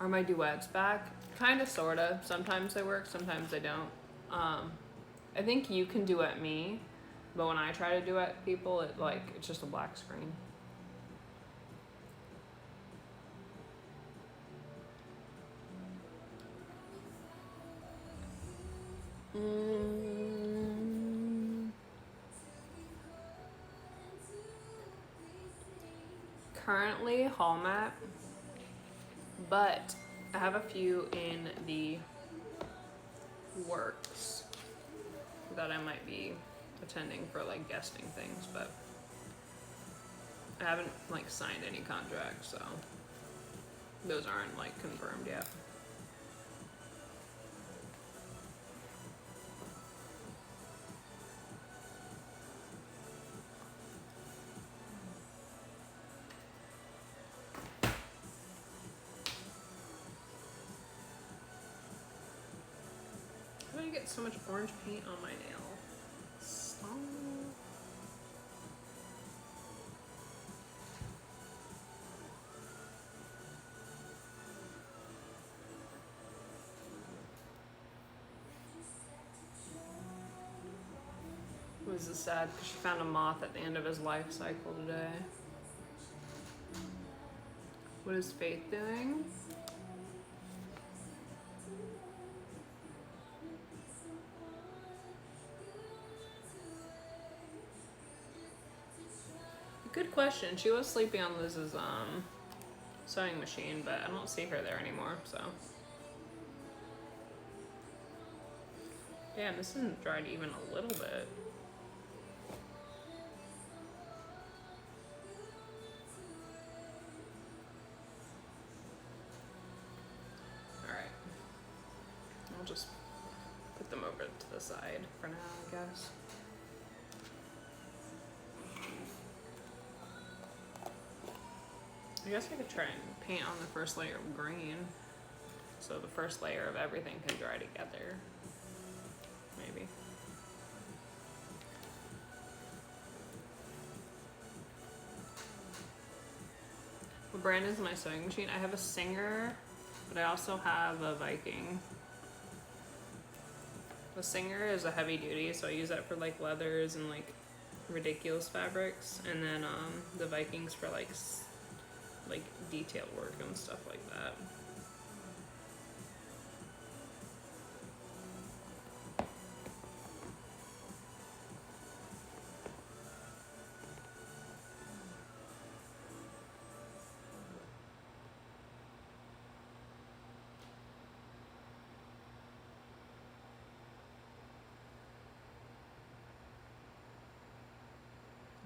S1: Are my duets back? Kinda, sorta. Sometimes they work, sometimes they don't. I think you can duet me, but when I try to duet people, it's just a black screen. Currently haul map, but I have a few in the works that I might be attending for like guesting things, but I haven't like signed any contracts, so those aren't like confirmed yet. How did I get so much orange paint on my nail? Stop. This is sad because she found a moth at the end of his life cycle today. What is Faith doing? Good question. She was sleeping on Liz's sewing machine, but I don't see her there anymore, so. Damn, this isn't dried even a little bit. Alright. I'll just put them over to the side for now, I guess. I guess I could try and paint on the first layer of green, so the first layer of everything can dry together. Maybe. What brand is my sewing machine? I have a Singer, but I also have a Viking. The Singer is a heavy duty, so I use that for like leathers and like ridiculous fabrics, and then the Viking's for like detail work and stuff like that.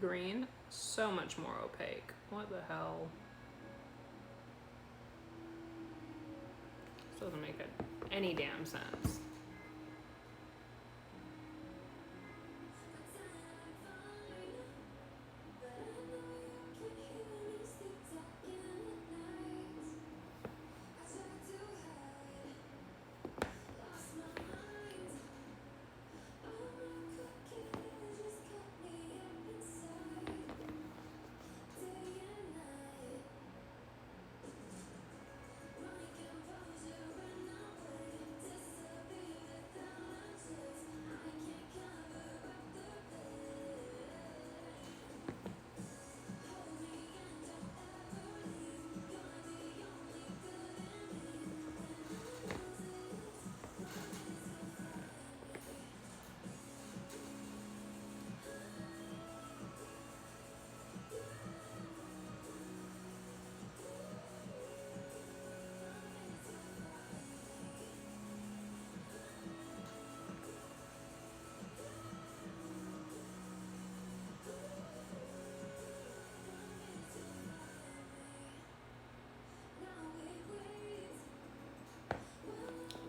S1: green, so much more opaque. What the hell? This doesn't make any damn sense.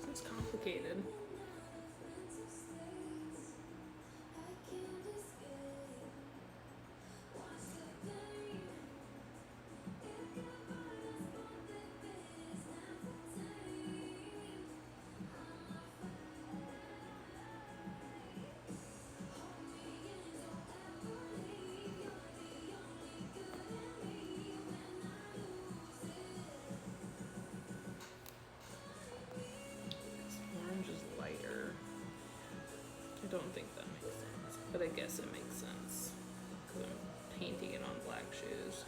S1: This is complicated. Orange is lighter. I don't think that makes sense, but I guess it makes sense because I'm painting it on black shoes.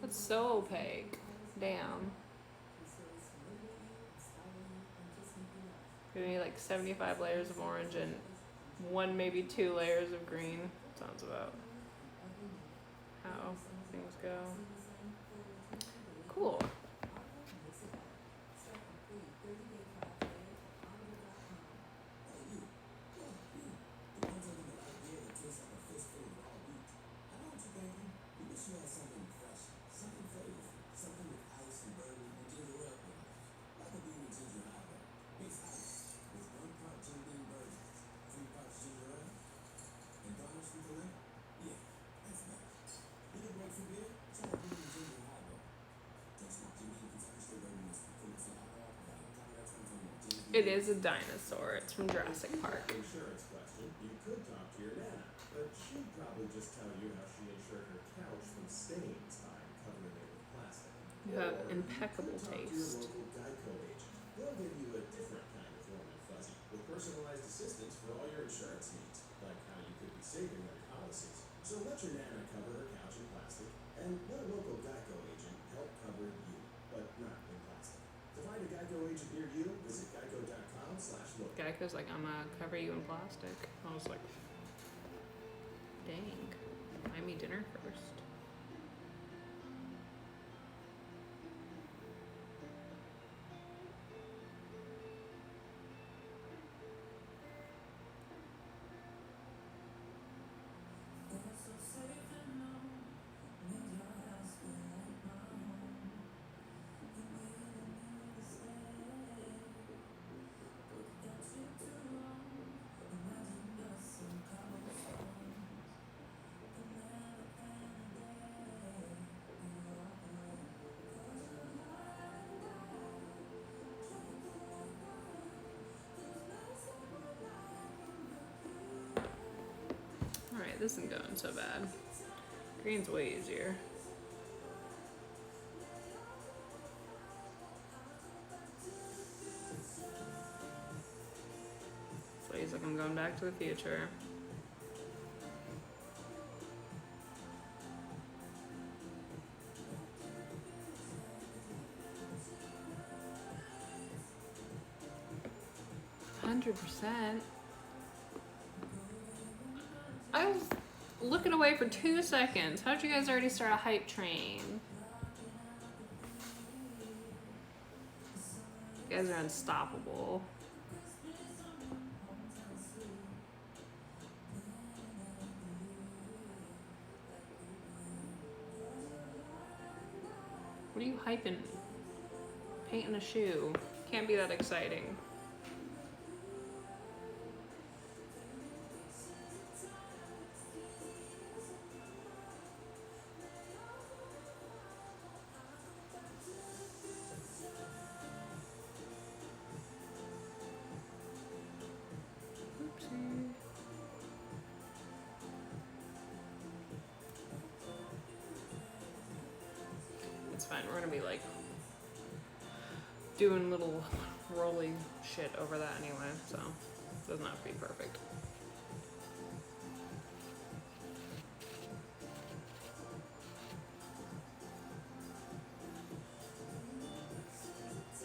S1: That's so opaque. Damn. Give me like 75 layers of orange and one, maybe 2 layers of green. Sounds about how things go. Cool. It is a dinosaur. It's from Jurassic Park.
S2: Insurance question. You could talk to your nana, but she'd probably just tell you how she insured her couch from stains by covering it with plastic.
S1: You have
S2: Or
S1: impeccable
S2: you could talk to your
S1: taste.
S2: local Geico agent. They'll give you a different kind of warm and fuzzy with personalized assistance for all your insurance needs, like how you could be saving on your policies. So let your nana cover her couch in plastic, and let a local Geico agent help cover you, but not in plastic. To find a Geico agent near you, visit geico.com/local.
S1: Geico's like, I'm gonna cover you in plastic. I was like, dang. Buy me dinner first. this isn't going so bad. Green's way easier. Plays like I'm going back to the future. %. I was looking away for 2 seconds. How'd you guys already start a hype train? You guys are unstoppable. What are you hyping? Painting a shoe. Can't be that exciting. It's fine, we're gonna be like doing little rolly shit over that anyway, so it doesn't have to be perfect.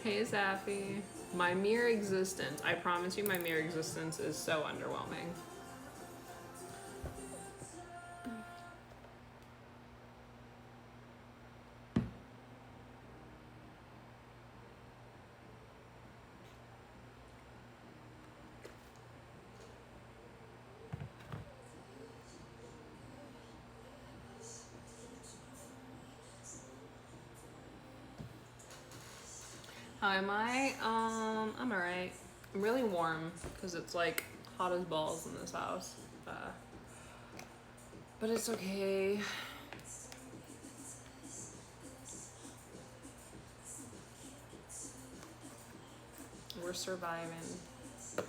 S1: Hey Zaffy, my mere existence, I promise you my mere existence is so underwhelming. How am I? I'm alright. I'm really warm because it's like hot as balls in this house. But it's okay. We're surviving. I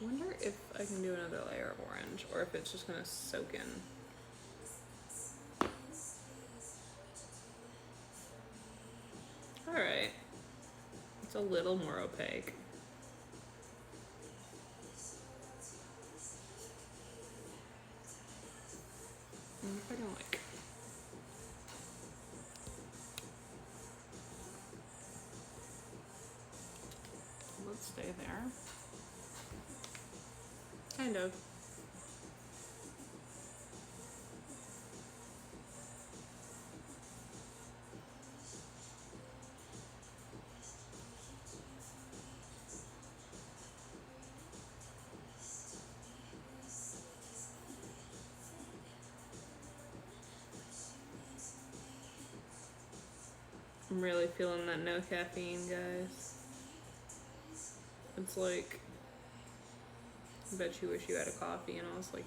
S1: wonder if I can do another layer of orange or if it's just gonna soak in. Alright. It's a little more opaque. I wonder if I can like... Let's stay there. Kind of. I'm really feeling that no caffeine, guys. It's like, I bet you wish you had a coffee, and I was like,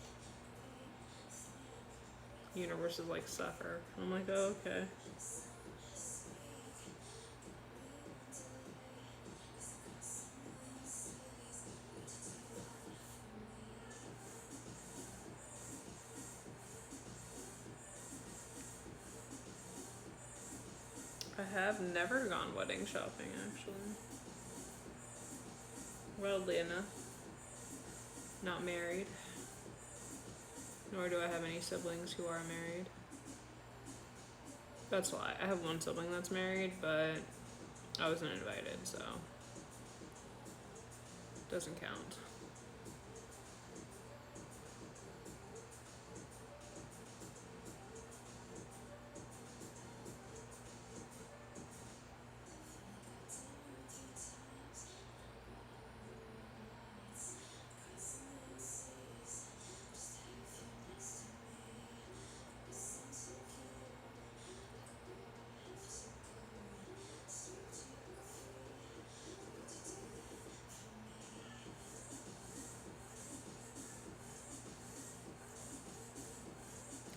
S1: universe is like, suffer. I'm like, oh, okay. I have never gone wedding shopping, actually. Wildly enough. Not married. Nor do I have any siblings who are married. That's why. I have one sibling that's married, but I wasn't invited, so doesn't count.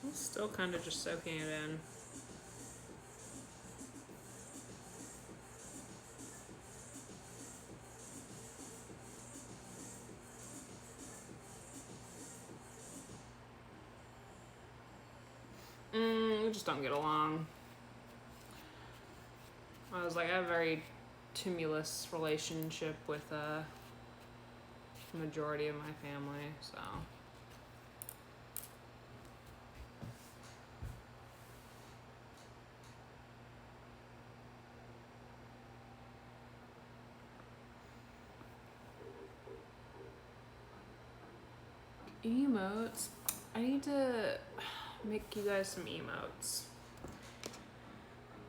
S1: I'm still kind of just soaking it in. We just don't get along. I was like, I have a very tumultuous relationship with the majority of my family, so. Emotes. I need to make you guys some emotes.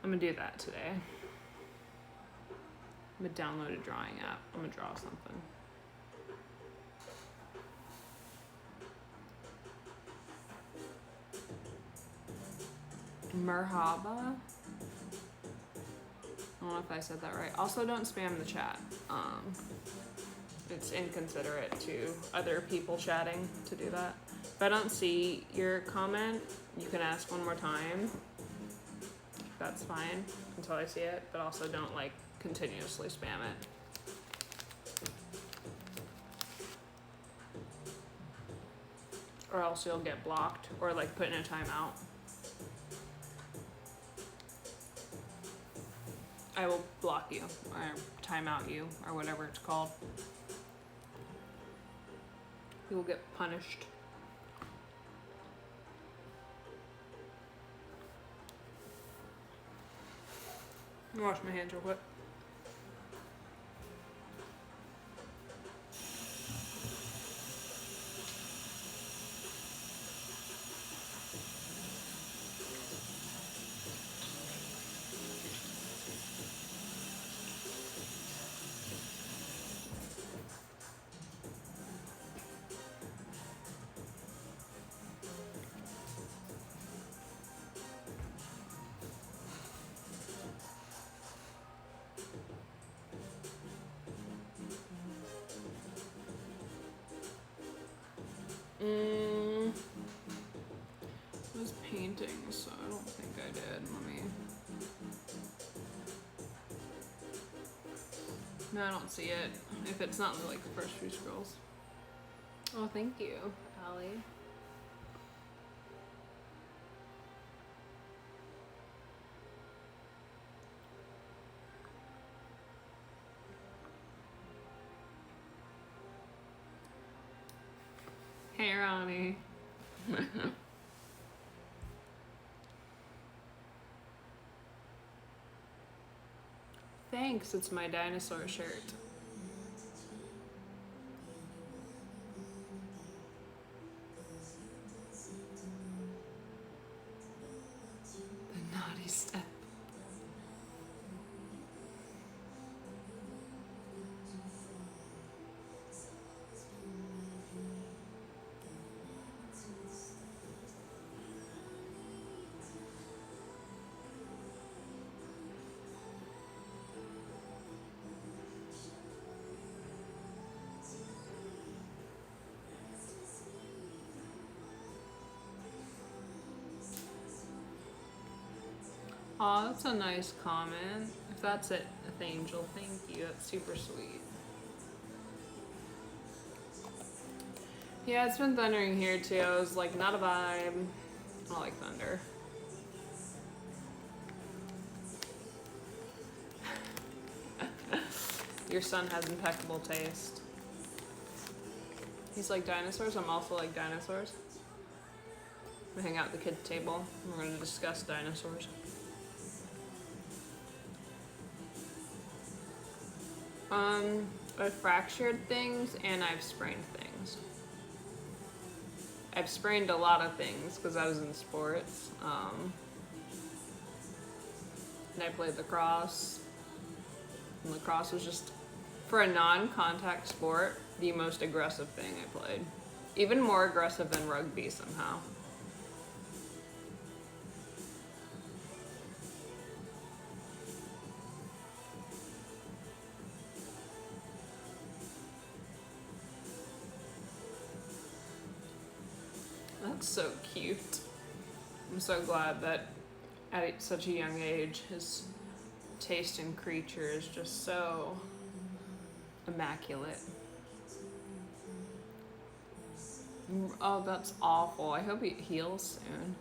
S1: I'm gonna do that today. I'm gonna download a drawing app. I'm gonna draw something. Merhaba. I don't know if I said that right. Also, don't spam the chat. It's inconsiderate to other people chatting to do that. If I don't see your comment, you can ask one more time. That's fine until I see it, but also don't like continuously spam it. Or else you'll get blocked or like put in a timeout. I will block you or timeout you or whatever it's called. You will get punished. Let me wash my hands real quick. I was painting, so I don't think I did. Let me. No, I don't see it. If it's not like the first few scrolls. Oh, thank you, Allie. Hey, Ronnie. Thanks, it's my dinosaur shirt. The naughty step. Aw, that's a nice comment. If that's it, Angel, thank you. That's super sweet. Yeah, it's been thundering here too. I was like, not a vibe. I don't like thunder. Your son has impeccable taste. He's like dinosaurs. I'm also like dinosaurs. We hang out at the kids' table. We're going to discuss dinosaurs. I've fractured things and I've sprained things. I've sprained a lot of things because I was in sports. And I played lacrosse. And lacrosse was just, for a non-contact sport, the most aggressive thing I played. Even more aggressive than rugby somehow. That's so cute. I'm so glad that at such a young age his taste in creature is just so immaculate. Oh, that's awful. I hope he heals soon.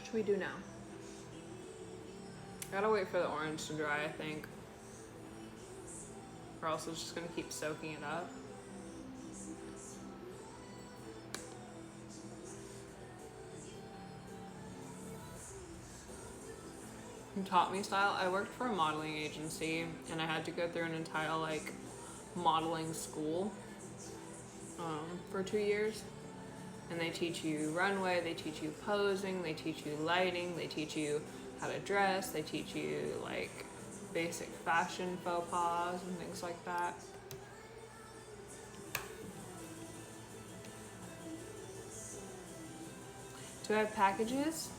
S1: should we do now? I gotta wait for the orange to dry, I think. Or else it's just gonna keep soaking it up. Taught me style. I worked for a modeling agency and I had to go through an entire like modeling school for 2 years. And they teach you runway, they teach you posing, they teach you lighting, they teach you how to dress, they teach you like basic fashion faux pas and things like that. Do I have packages?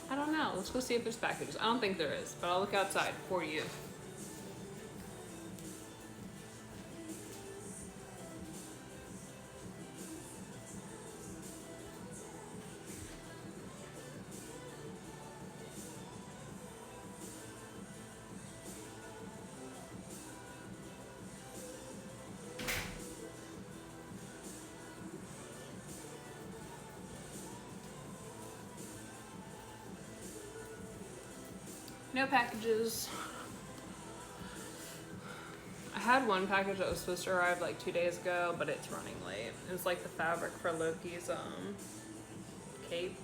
S1: I don't know. Let's go see if there's packages. I don't think there is, but I'll look outside for you. No packages. I had one package that was supposed to arrive like 2 days ago, but it's running late. It's like the fabric for Loki's cape.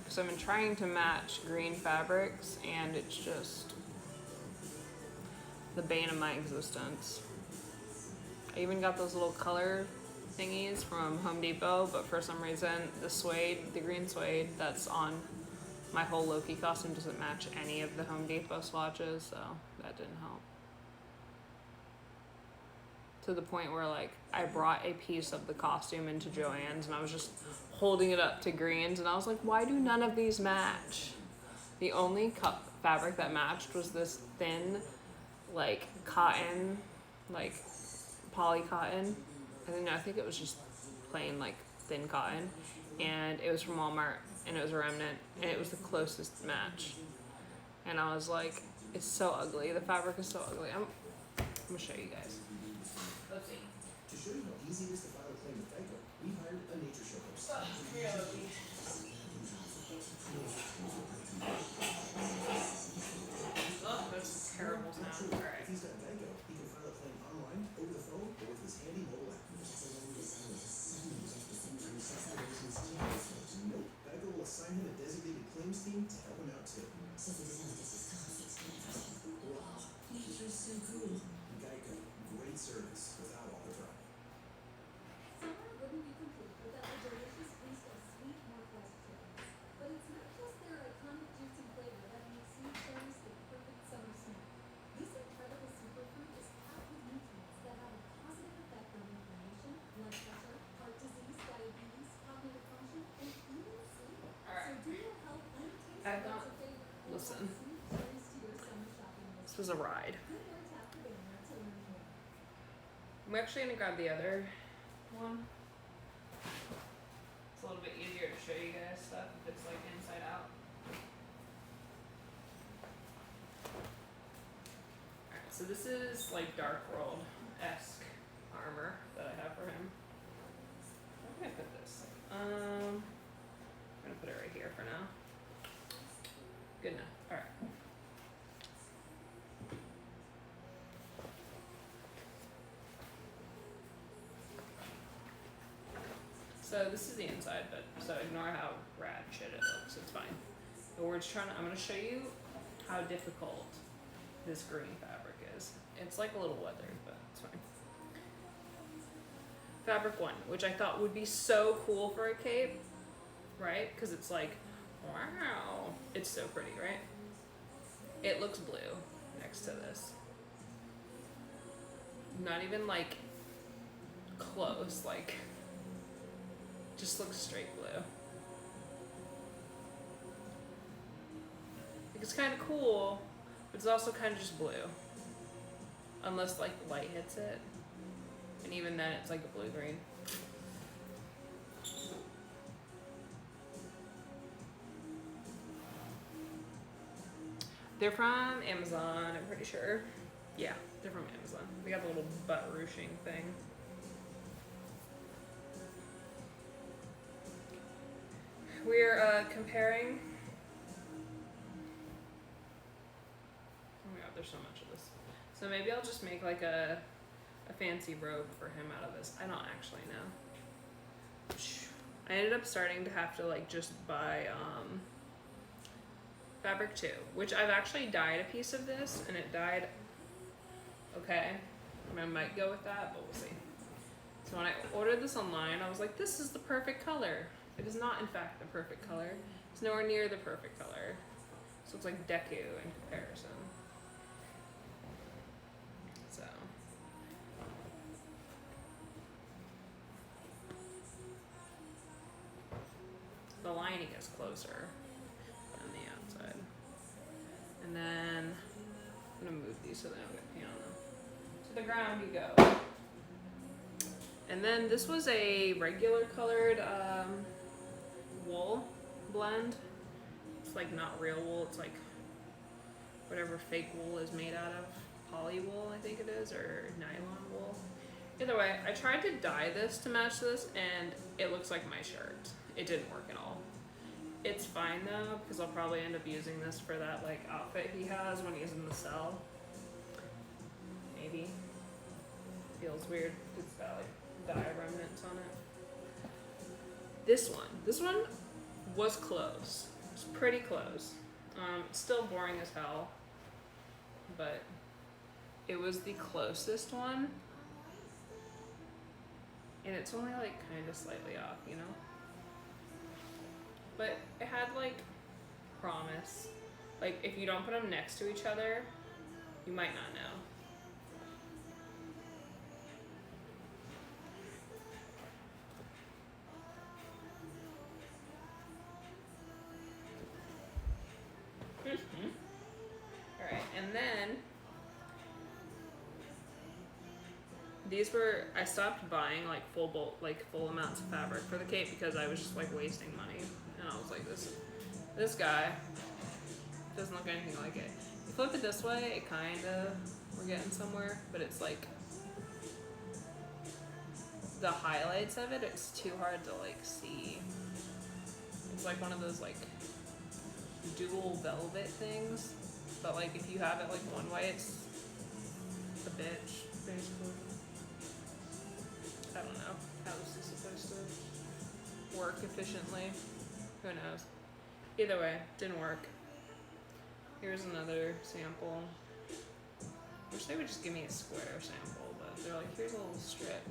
S1: So I've been trying to match green fabrics and it's just the bane of my existence. I even got those little color thingies from Home Depot, but for some reason the suede, the green suede that's on my whole Loki costume doesn't match any of the Home Depot swatches, so that didn't help. To the point where like I brought a piece of the costume into Joann's and I was just holding it up to Greens and I was like, why do none of these match? The only fabric that matched was this thin like cotton, like poly cotton. I think it was just plain like thin cotton, and it was from Walmart and it was a remnant and it was the closest match. And I was like, it's so ugly. The fabric is so ugly. I'm gonna show you guys. Let's see.
S2: To show you how easy it is to file a claim with Geico, we hired a nature show host.
S1: Oh, that's a terrible sound. Alright.
S2: If he's got Geico, he can file a claim online, over the phone, or with his handy mobile app. Nope, Geico will assign him a designated claims team to help him out too. Wow, nature's so cool. Geico, great service without all the drama.
S3: Summer wouldn't be complete without a delicious feast of sweet Northwest cherries. But it's not just their iconic juicy flavor that makes sweet cherries the perfect summer snack. This incredible superfruit is packed with nutrients that have a positive effect on inflammation, blood pressure, heart disease, diabetes, cognitive function, and even sleep.
S1: Alright.
S3: So do your health and taste
S1: I've
S3: buds
S1: got-
S3: a favor and
S1: listen.
S3: add sweet cherries to your summer shopping list.
S1: This was a ride.
S3: Good word tap for banner to learn more.
S1: I'm actually gonna grab the other one. It's a little bit easier to show you guys stuff if it's like inside out. Alright, so this is like Dark World-esque armor that I have for him. Where can I put this? I'm gonna put it right here for now. Good enough. Alright. So this is the inside, but so ignore how rad shit it looks. It's fine. But we're just trying to. I'm gonna show you how difficult this green fabric is. It's like a little weathered, but it's fine. Fabric 1, which I thought would be so cool for a cape, right? Because it's like, wow, it's so pretty, right? It looks blue next to this. Not even like close, like. Just looks straight blue. It's kind of cool, but it's also kind of just blue. Unless like light hits it. And even then it's like a blue-green. They're from Amazon, I'm pretty sure. Yeah, they're from Amazon. They got the little butt ruching thing. we're comparing. Oh my god, there's so much of this. So maybe I'll just make like a fancy robe for him out of this. I don't actually know. I ended up starting to have to like just buy fabric too, which I've actually dyed a piece of this and it dyed okay. I might go with that, but we'll see. So when I ordered this online, I was like, this is the perfect color. It is not in fact the perfect color. It's nowhere near the perfect color. So it's like Deku in comparison. So the lining is closer than the outside. And then I'm gonna move these so they don't get paint on them. To the ground you go. And then this was a regular colored wool blend. It's like not real wool, it's like whatever fake wool is made out of. Poly wool, I think it is, or nylon wool. Either way, I tried to dye this to match this and it looks like my shirt. It didn't work at all. It's fine though, because I'll probably end up using this for that like outfit he has when he's in the cell. Maybe. Feels weird. It's got like dye remnants on it. This one was close. It's pretty close. It's still boring as hell, but it was the closest one. And it's only like kind of slightly off, you know? But it had like promise. Like if you don't put them next to each other, you might not know. Alright, and then these were, I stopped buying like full amounts of fabric for the cape because I was just like wasting money. And I was like, this guy doesn't look anything like it. You flip it this way, it kinda, we're getting somewhere, but it's like, the highlights of it, it's too hard to like see. It's like one of those like dual velvet things, but like if you have it like one way, it's a bitch, basically. I don't know how this is supposed to work efficiently. Who knows? Either way, didn't work. Here's another sample. Wish they would just give me a square sample, but they're like, here's a little strip.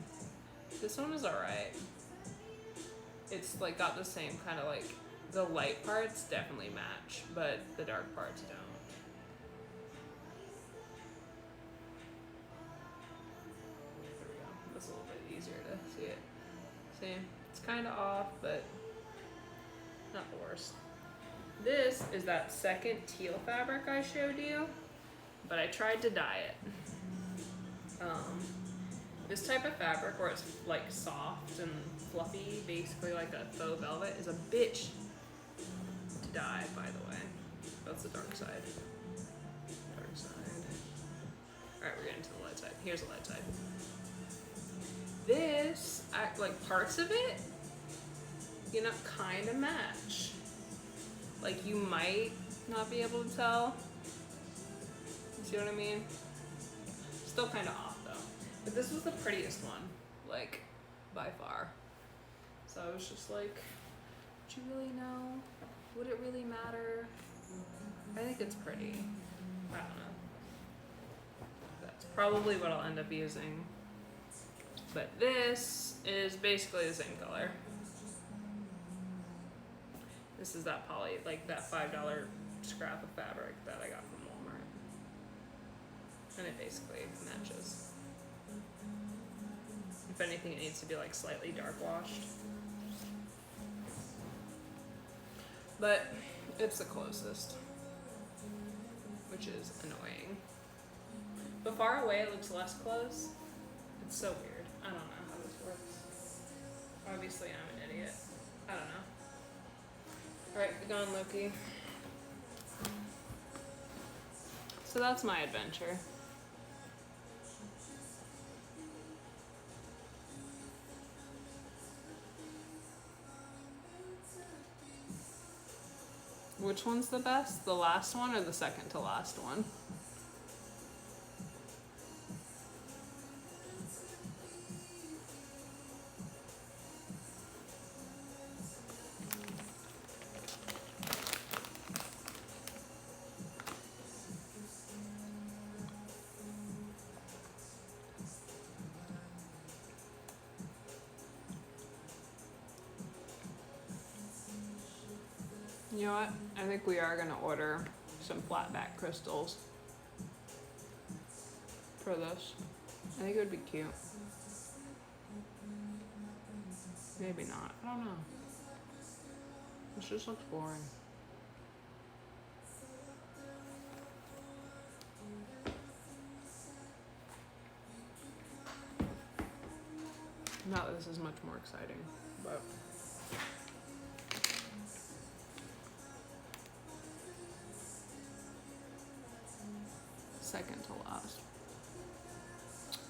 S1: This one is alright. It's like got the same kind of like, the light parts definitely match, but the dark parts don't. There we go. That's a little bit easier to see it. See? It's kind of off, but not the worst. This is that second teal fabric I showed you, but I tried to dye it. This type of fabric where it's like soft and fluffy, basically like a faux velvet, is a bitch to dye, by the way. That's the dark side. Dark side. Alright, we're getting to the light side. Here's the light side. This, like parts of it, you know, kind of match. Like you might not be able to tell. You see what I mean? Still kind of off though. But this was the prettiest one, like by far. So I was just like, do you really know? Would it really matter? I think it's pretty. I don't know. That's probably what I'll end up using. But this is basically the same color. This is that poly, like that $5 scrap of fabric that I got from Walmart. And it basically matches. If anything, it needs to be like slightly dark washed. But it's the closest, which is annoying. But far away, it looks less close. It's so weird. I don't know how this works. Obviously, I'm an idiot. I don't know. Alright, be gone, Loki. So that's my adventure. Which one's the best? The last one or the second to last one? You know what? I think we are gonna order some flatback crystals for this. I think it would be cute. Maybe not. I don't know. This just looks boring. Not that this is much more exciting, but second to last.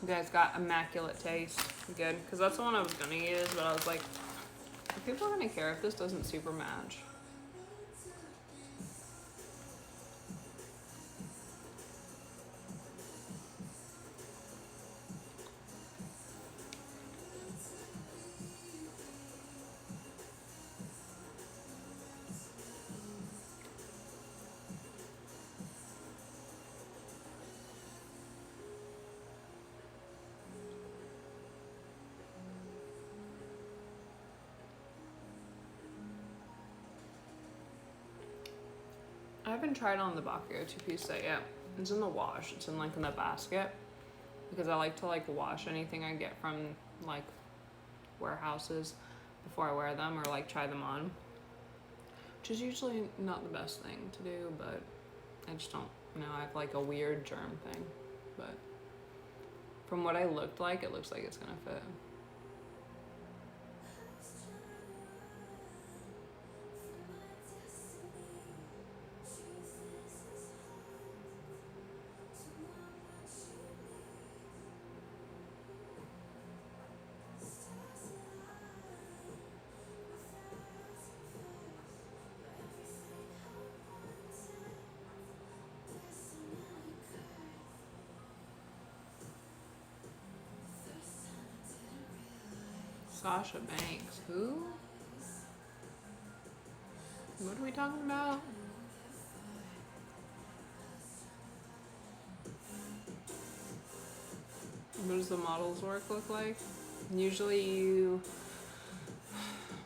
S1: You guys got Immaculate Taste. Good, because that's the one I was gonna use, but I was like, are people gonna care if this doesn't super match? I haven't tried on the Bakugou 2-piece set yet. It's in the wash. It's in like in the basket because I like to like wash anything I get from like warehouses before I wear them or like try them on, which is usually not the best thing to do, but I just don't know. I have like a weird germ thing, but from what I looked like, it looks like it's gonna fit. Sasha Banks, who? What are we talking about? What does the models work look like? Usually you,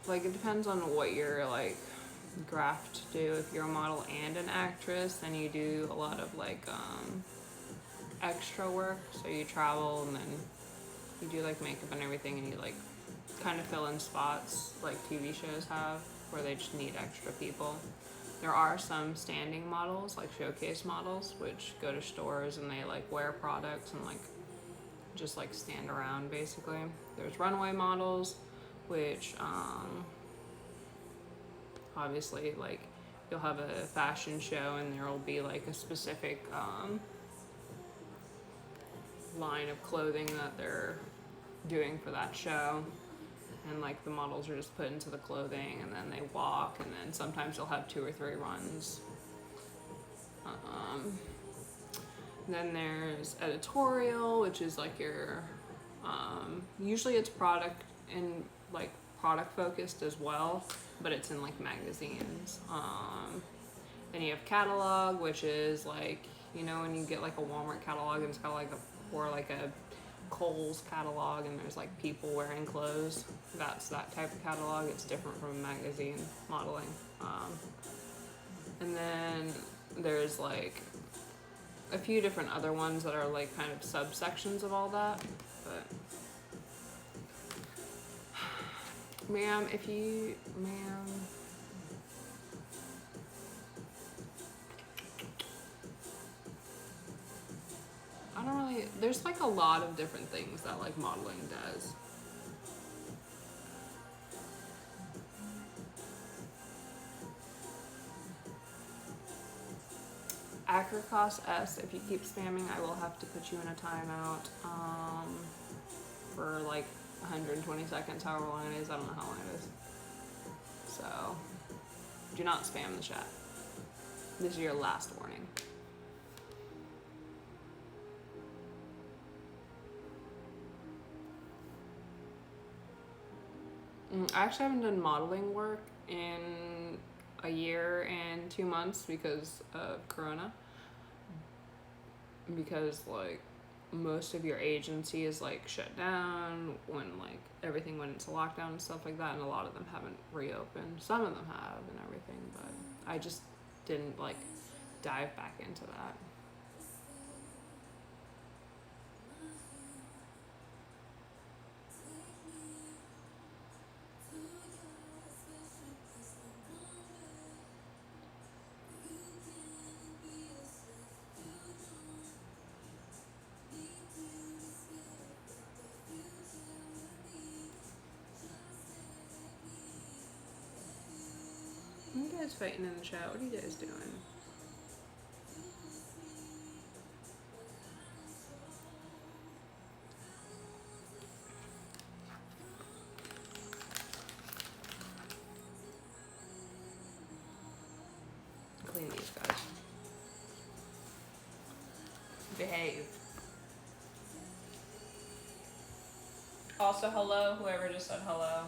S1: like it depends on what you're like graphed to do. If you're a model and an actress, then you do a lot of like extra work. So you travel and then you do like makeup and everything and you like kind of fill in spots like TV shows have where they just need extra people. There are some standing models, like showcase models, which go to stores and they like wear products and like just like stand around basically. There's runway models, which obviously like you'll have a fashion show and there will be like a specific line of clothing that they're doing for that show. And like the models are just put into the clothing and then they walk and then sometimes they'll have 2 or 3 runs. Then there's editorial, which is like your, usually it's product and like product focused as well, but it's in like magazines. Then you have catalog, which is like, you know, when you get like a Walmart catalog and it's got like or like a Kohl's catalog and there's like people wearing clothes. That's that type of catalog. It's different from magazine modeling. And then there's like a few different other ones that are like kind of subsections of all that. But ma'am, I don't really, there's like a lot of different things that like modeling does. AKrCos S, if you keep spamming, I will have to put you in a timeout for like 120 seconds, however long it is. I don't know how long it is. So, do not spam the chat. This is your last warning. I actually haven't done modeling work in a year and 2 months because of Corona. Because like most of your agency is like shut down when like everything went into lockdown and stuff like that, and a lot of them haven't reopened. Some of them have and everything, but I just didn't like dive back into that. You guys fighting in the chat? What are you guys doing? Clean these guys. Behave. Also, hello, whoever just said hello.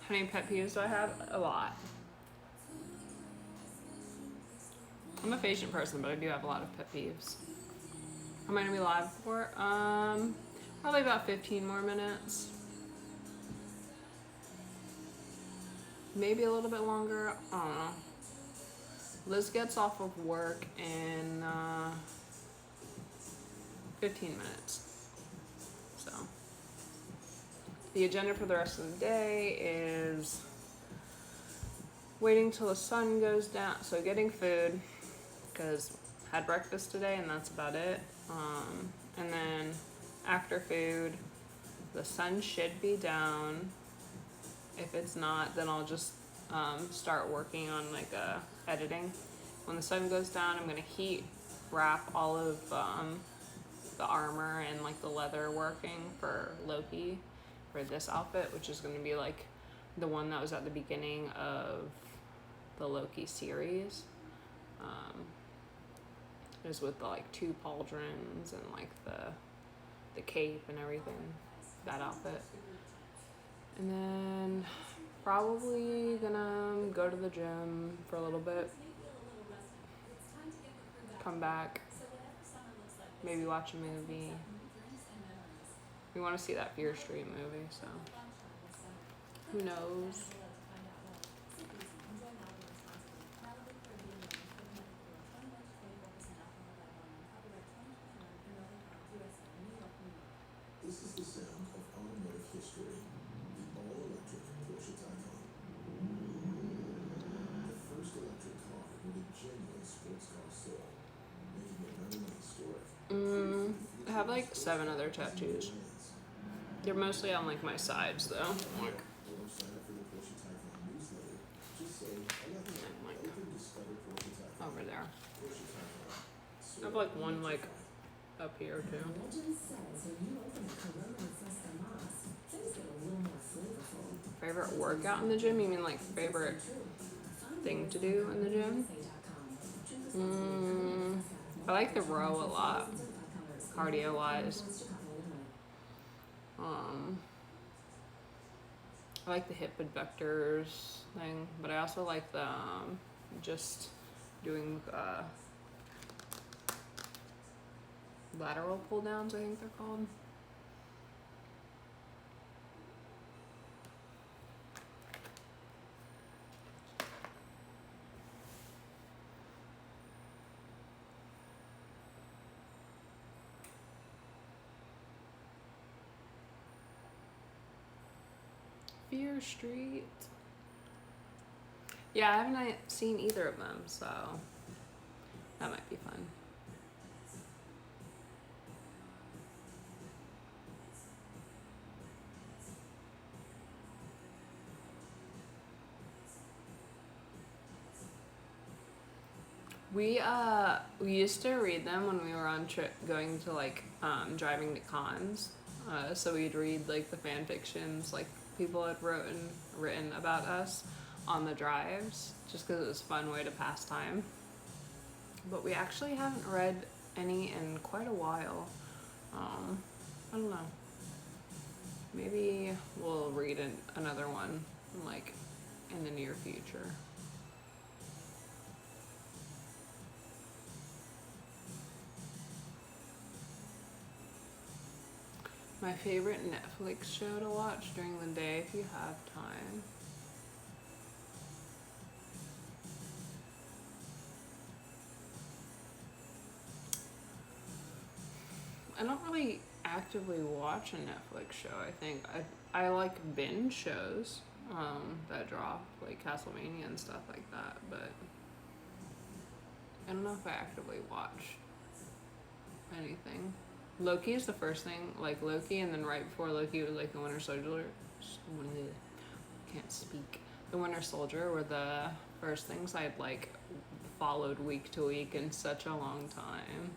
S1: How many pet peeves do I have? A lot. I'm a patient person, but I do have a lot of pet peeves. Am I gonna be live for? Probably about 15 more minutes. Maybe a little bit longer. I don't know. Liz gets off of work in 15 minutes. So the agenda for the rest of the day is waiting till the sun goes down. So getting food, because had breakfast today and that's about it. And then after food, the sun should be down. If it's not, then I'll just start working on like editing. When the sun goes down, I'm gonna heat wrap all of the armor and like the leather working for Loki for this outfit, which is gonna be like the one that was at the beginning of the Loki series. It was with the like 2 pauldrons and like the cape and everything, that outfit. And then probably gonna go to the gym for a little bit, come back, maybe watch a movie. We want to see that Fear Street movie, so who knows.
S2: This is the sound of automotive history. The all-electric Porsche Taycan. The first electric car with a genuine sports car soul, making it not only historic.
S1: I have like 7 other tattoos. They're mostly on like my sides though. Like,
S2: Or sign up for the Porsche Taycan newsletter. Just say, I love you.
S1: like
S2: Open Discover Porsche Taycan.
S1: over there.
S2: Porsche Taycan.
S1: I have like one like up here too.
S3: Legend says when you open a Corona Fresca Mas, things get a little more flavorful.
S1: Favorite workout in the gym? You mean like favorite thing to do in the gym? I like the row a lot, cardio wise. I like the hip abductors thing, but I also like the just doing lateral pull downs, I think they're called. Fear Street. Yeah, I haven't seen either of them, so that might be fun. We used to read them when we were on trip going to like driving to cons. So we'd read like the fan fictions like people had written about us on the drives, just because it was a fun way to pass time. But we actually haven't read any in quite a while. I don't know. Maybe we'll read another one like in the near future. My favorite Netflix show to watch during the day if you have time. I don't really actively watch a Netflix show, I think. I like binge shows that drop, like Castlevania and stuff like that, but I don't know if I actively watch anything. Loki is the first thing, like Loki, and then right before Loki was like the Winter Soldier. Can't speak. The Winter Soldier were the first things I'd like followed week to week in such a long time.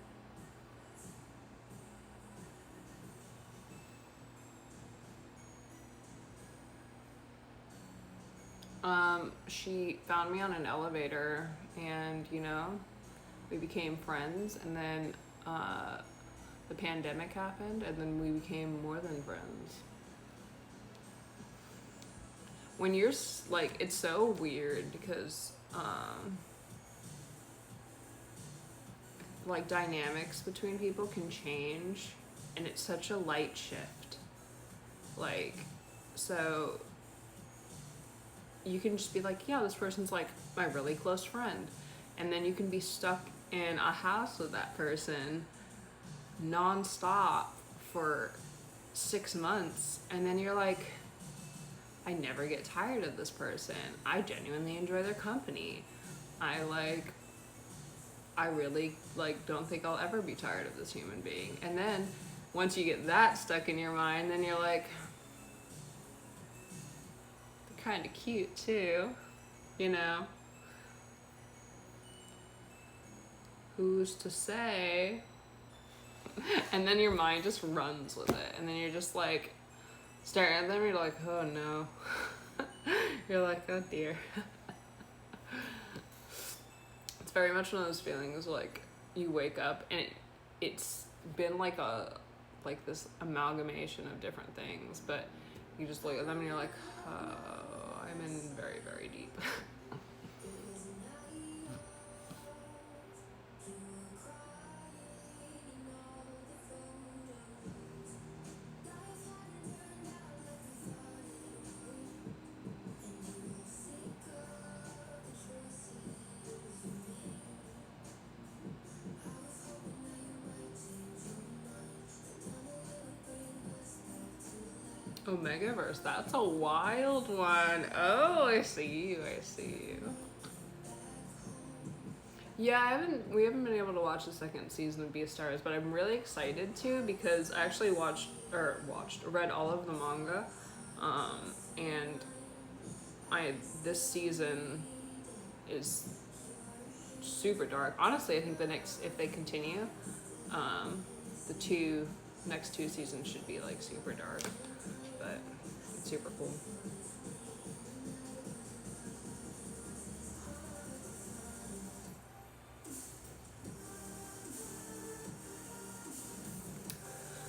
S1: She found me on an elevator, and you know, we became friends, and then the pandemic happened, and then we became more than friends. When you're like, it's so weird because like dynamics between people can change, and it's such a light shift. Like, so you can just be like, yeah, this person's like my really close friend, and then you can be stuck in a house with that person non-stop for 6 months, and then you're like, I never get tired of this person. I genuinely enjoy their company. I really like don't think I'll ever be tired of this human being. And then once you get that stuck in your mind, then you're like, they're kind of cute too, you know? Who's to say? And then your mind just runs with it, and then you're just like staring at them, you're like, oh no. You're like, oh dear. It's very much one of those feelings like you wake up and it's been like this amalgamation of different things, but you just look at them and you're like, oh, I'm in very, very deep. Omegaverse, that's a wild one. Oh, I see you. Yeah, we haven't been able to watch the second season of Beastars, but I'm really excited to, because I actually read all of the manga, and this season is super dark. Honestly, I think if they continue, the next two seasons should be like super dark. But it's super cool.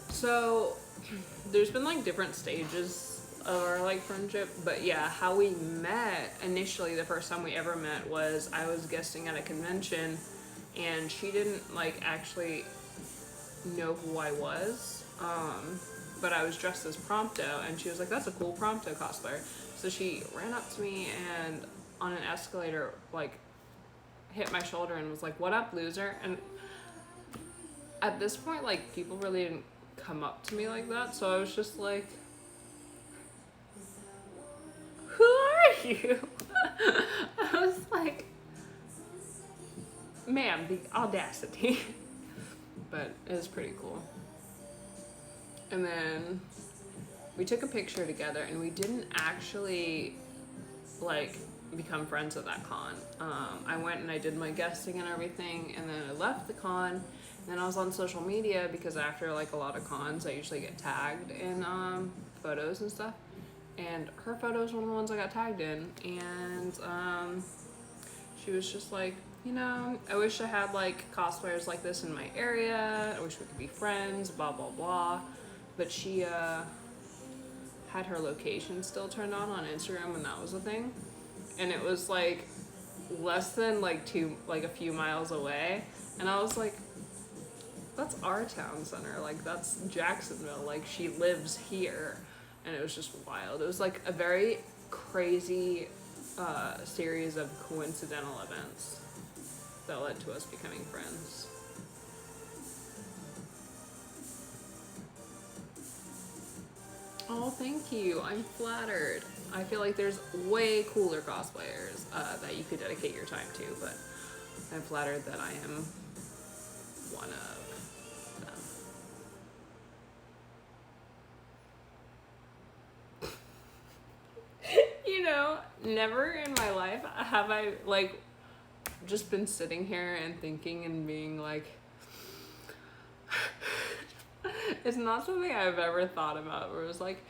S1: So there's been like different stages of our like friendship, but yeah, how we met initially, the first time we ever met was I was guesting at a convention, and she didn't like actually know who I was. But I was dressed as Prompto, and she was like, "That's a cool Prompto cosplayer." So she ran up to me and on an escalator, like, hit my shoulder and was like, "What up, loser?" And at this point, like, people really didn't come up to me like that, so I was just like, "Who are you?" I was like, "Ma'am, the audacity." But it was pretty cool. And then we took a picture together, and we didn't actually, like, become friends at that con. I went and I did my guesting and everything, and then I left the con, and then I was on social media because after, like, a lot of cons, I usually get tagged in photos and stuff. And her photo was one of the ones I got tagged in, and she was just like, "You know, I wish I had, like, cosplayers like this in my area. I wish we could be friends, blah, blah, blah." But she had her location still turned on Instagram when that was a thing. And it was, like, less than, like, a few miles away. And I was like, "That's our town center. Like, that's Jacksonville. Like, she lives here." And it was just wild. It was, like, a very crazy series of coincidental events that led to us becoming friends. Oh, thank you. I'm flattered. I feel like there's way cooler cosplayers that you could dedicate your time to, but I'm flattered that I am one of them. You know, never in my life have I, like, just been sitting here and thinking and being like, it's not something I've ever thought about, where it was like,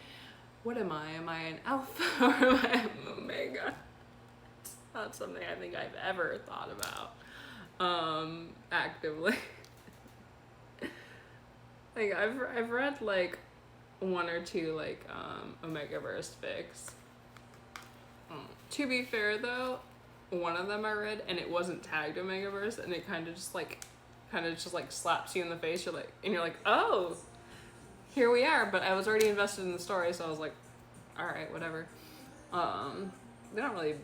S1: what am I? Am I an alpha or am I an omega? It's not something I think I've ever thought about actively. Like, I've read, like, one or two, like, Omegaverse fics. To be fair, though, one of them I read, and it wasn't tagged Omegaverse, and it kind of just slaps you in the face. You're like, "Oh, here we are." But I was already invested in the story, so I was like, all right, whatever. They don't really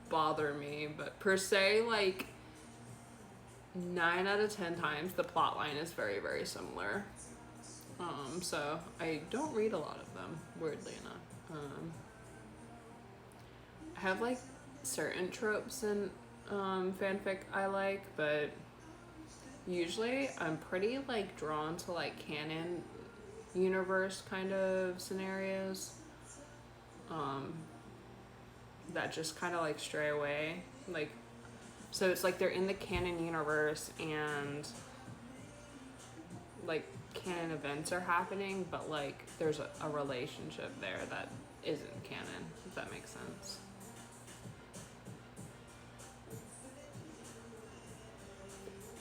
S1: bother me, but per se, like, 9 out of 10 times the plot line is very, very similar. So I don't read a lot of them, weirdly enough. I have, like, certain tropes in fanfic I like, but usually I'm pretty, like, drawn to, like, canon universe kind of scenarios that just kind of, like, stray away. Like, so it's like they're in the canon universe and, like, canon events are happening, but, like, there's a relationship there that isn't canon, if that makes sense.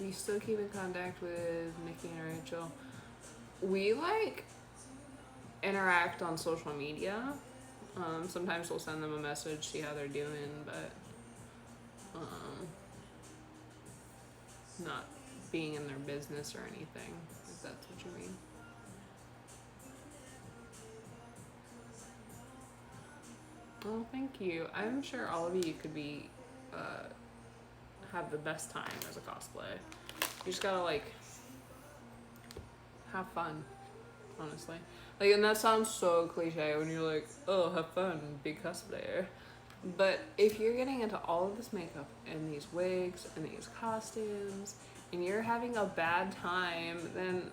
S1: We still keep in contact with Nikki and Rachel. We, like, interact on social media. Sometimes we'll send them a message, see how they're doing, but not being in their business or anything, if that's what you mean. Oh, thank you. I'm sure all of you could be have the best time as a cosplay. You just gotta, like, have fun, honestly. Like, and that sounds so cliche when you're like, "Oh, have fun, be cosplayer." But if you're getting into all of this makeup and these wigs and these costumes and you're having a bad time, then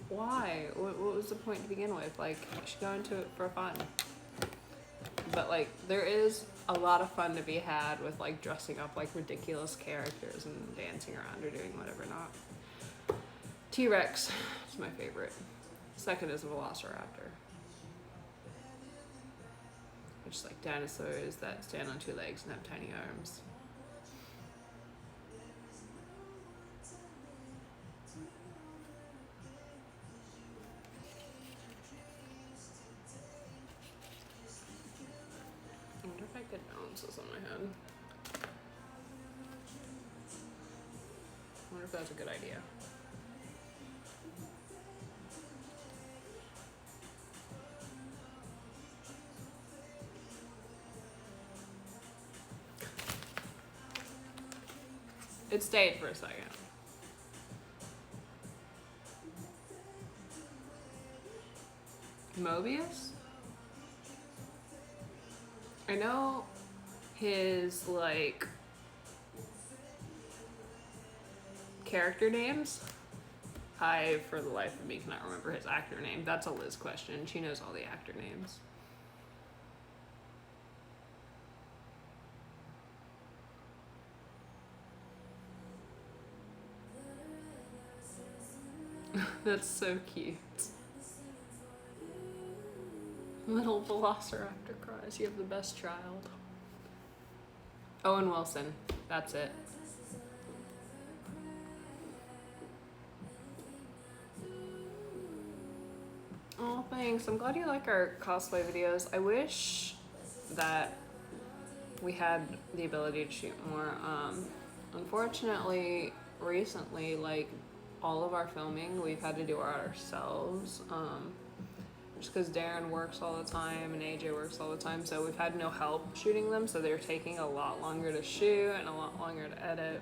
S1: why? What was the point to begin with? Like, you should go into it for fun. But, like, there is a lot of fun to be had with, like, dressing up like ridiculous characters and dancing around or doing whatever not. T-Rex is my favorite. Second is a Velociraptor. Which is like dinosaurs that stand on 2 legs and have tiny arms. I wonder if I could balance this on my head. I wonder if that's a good idea. It stayed for a second. Mobius? I know his, like, character names. I, for the life of me, cannot remember his actor name. That's a Liz question. She knows all the actor names. That's so cute. Little Velociraptor cries. You have the best child. Owen Wilson. That's it. Oh, thanks. I'm glad you like our cosplay videos. I wish that we had the ability to shoot more. Unfortunately, recently, like, all of our filming, we've had to do ourselves. Just because Darren works all the time and AJ works all the time, so we've had no help shooting them, so they're taking a lot longer to shoot and a lot longer to edit.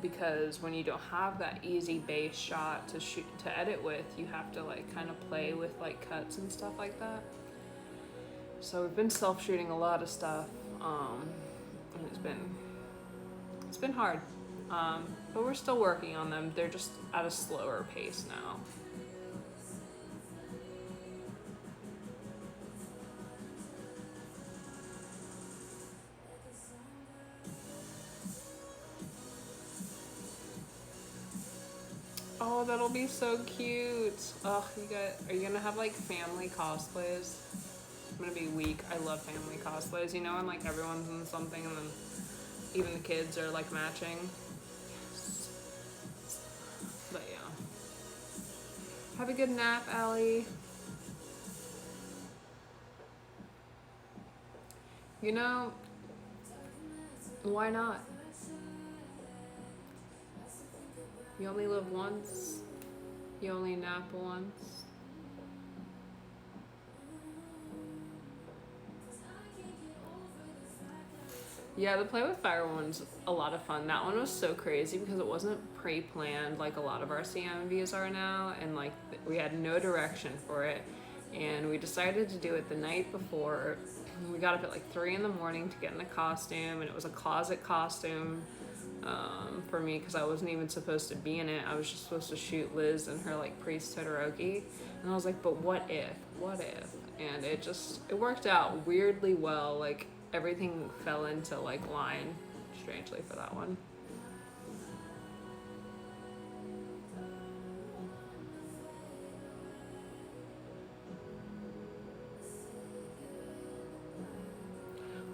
S1: Because when you don't have that easy base shot to edit with, you have to like kind of play with like cuts and stuff like that. So we've been self-shooting a lot of stuff, and it's been hard. But we're still working on them. They're just at a slower pace now. Oh, that'll be so cute. Oh, are you gonna have like family cosplays? I'm gonna be weak. I love family cosplays, you know, and like everyone's in something and then even the kids are like matching. Yes. But yeah. Have a good nap, Allie. You know, why not? You only live once. You only nap once. Yeah, the Play with Fire one's a lot of fun. That one was so crazy because it wasn't pre-planned like a lot of our CMVs are now, and like we had no direction for it, and we decided to do it the night before. We got up at like 3 in the morning to get in a costume, and it was a closet costume. For me, because I wasn't even supposed to be in it. I was just supposed to shoot Liz and her like priest Todoroki, and I was like, but what if? And it worked out weirdly well. Like everything fell into like line strangely for that one.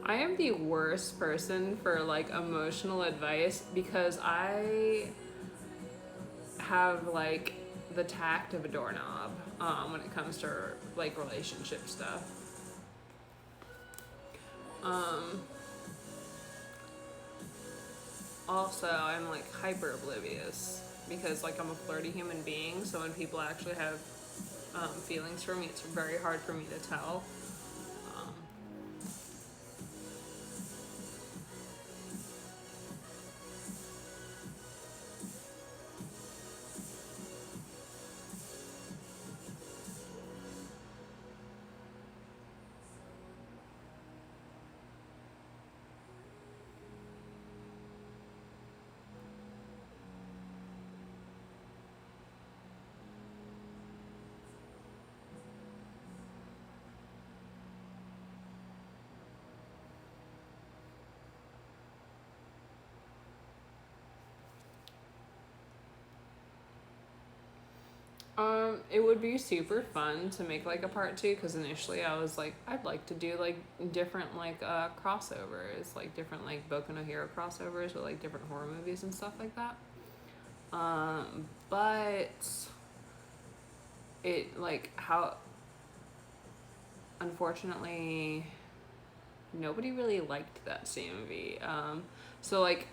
S1: I am the worst person for like emotional advice because I have like the tact of a doorknob when it comes to like relationship stuff. Also, I'm like hyper oblivious because like I'm a flirty human being, so when people actually have feelings for me, it's very hard for me to tell. It would be super fun to make like a part 2 because initially I was like, I'd like to do like different like crossovers, like different like Boku no Hero crossovers with like different horror movies and stuff like that. But it like unfortunately nobody really liked that CMV. So like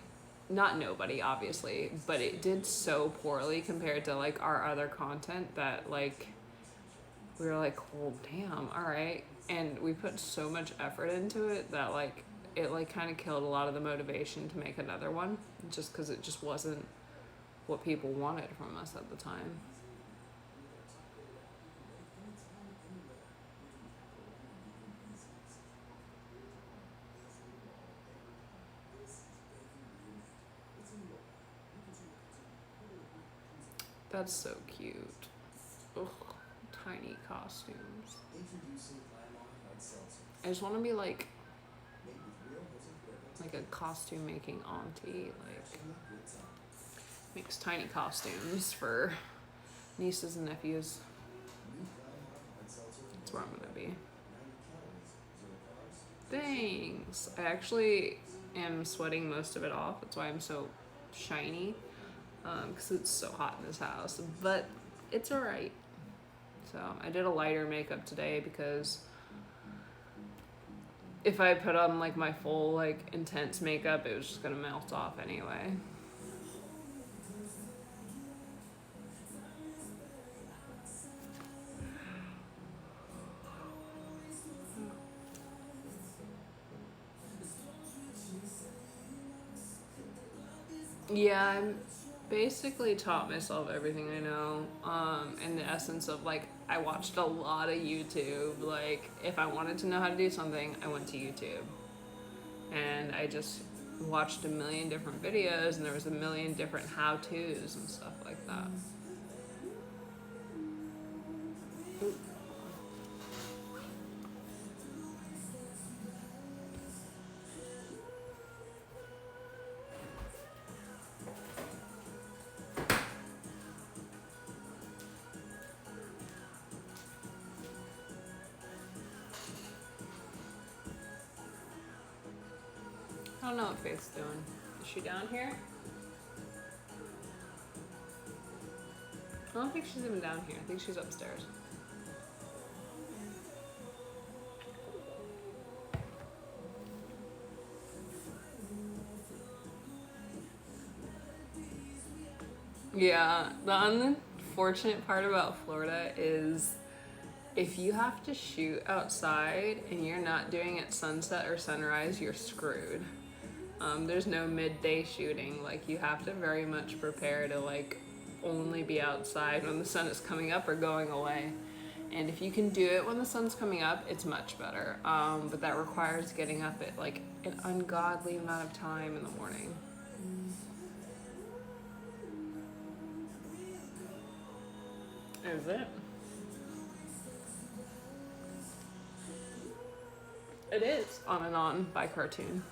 S1: not nobody obviously, but it did so poorly compared to like our other content that like we were like, well damn, all right, and we put so much effort into it that like it like kind of killed a lot of the motivation to make another one, just because it just wasn't what people wanted from us at the time. That's so cute. Ugh, tiny costumes. I just want to be like a costume making auntie, like makes tiny costumes for nieces and nephews. That's where I'm gonna be. Thanks. I actually am sweating most of it off. That's why I'm so shiny. Because it's so hot in this house, but it's alright. So I did a lighter makeup today because if I put on like my full like intense makeup, it was just gonna melt off anyway. Yeah, I'm basically taught myself everything I know, in the essence of like I watched a lot of YouTube. Like if I wanted to know how to do something, I went to YouTube and I just watched a million different videos, and there was a million different how-tos and stuff like that. Ooh. I don't know what Faith's doing. Is she down here? I don't think she's even down here. I think she's upstairs. Yeah, the unfortunate part about Florida is if you have to shoot outside and you're not doing it sunset or sunrise, you're screwed. There's no midday shooting. Like you have to very much prepare to like only be outside when the sun is coming up or going away. And if you can do it when the sun's coming up, it's much better. But that requires getting up at like an ungodly amount of time in the morning. Is it? It is On and On by Cartoon.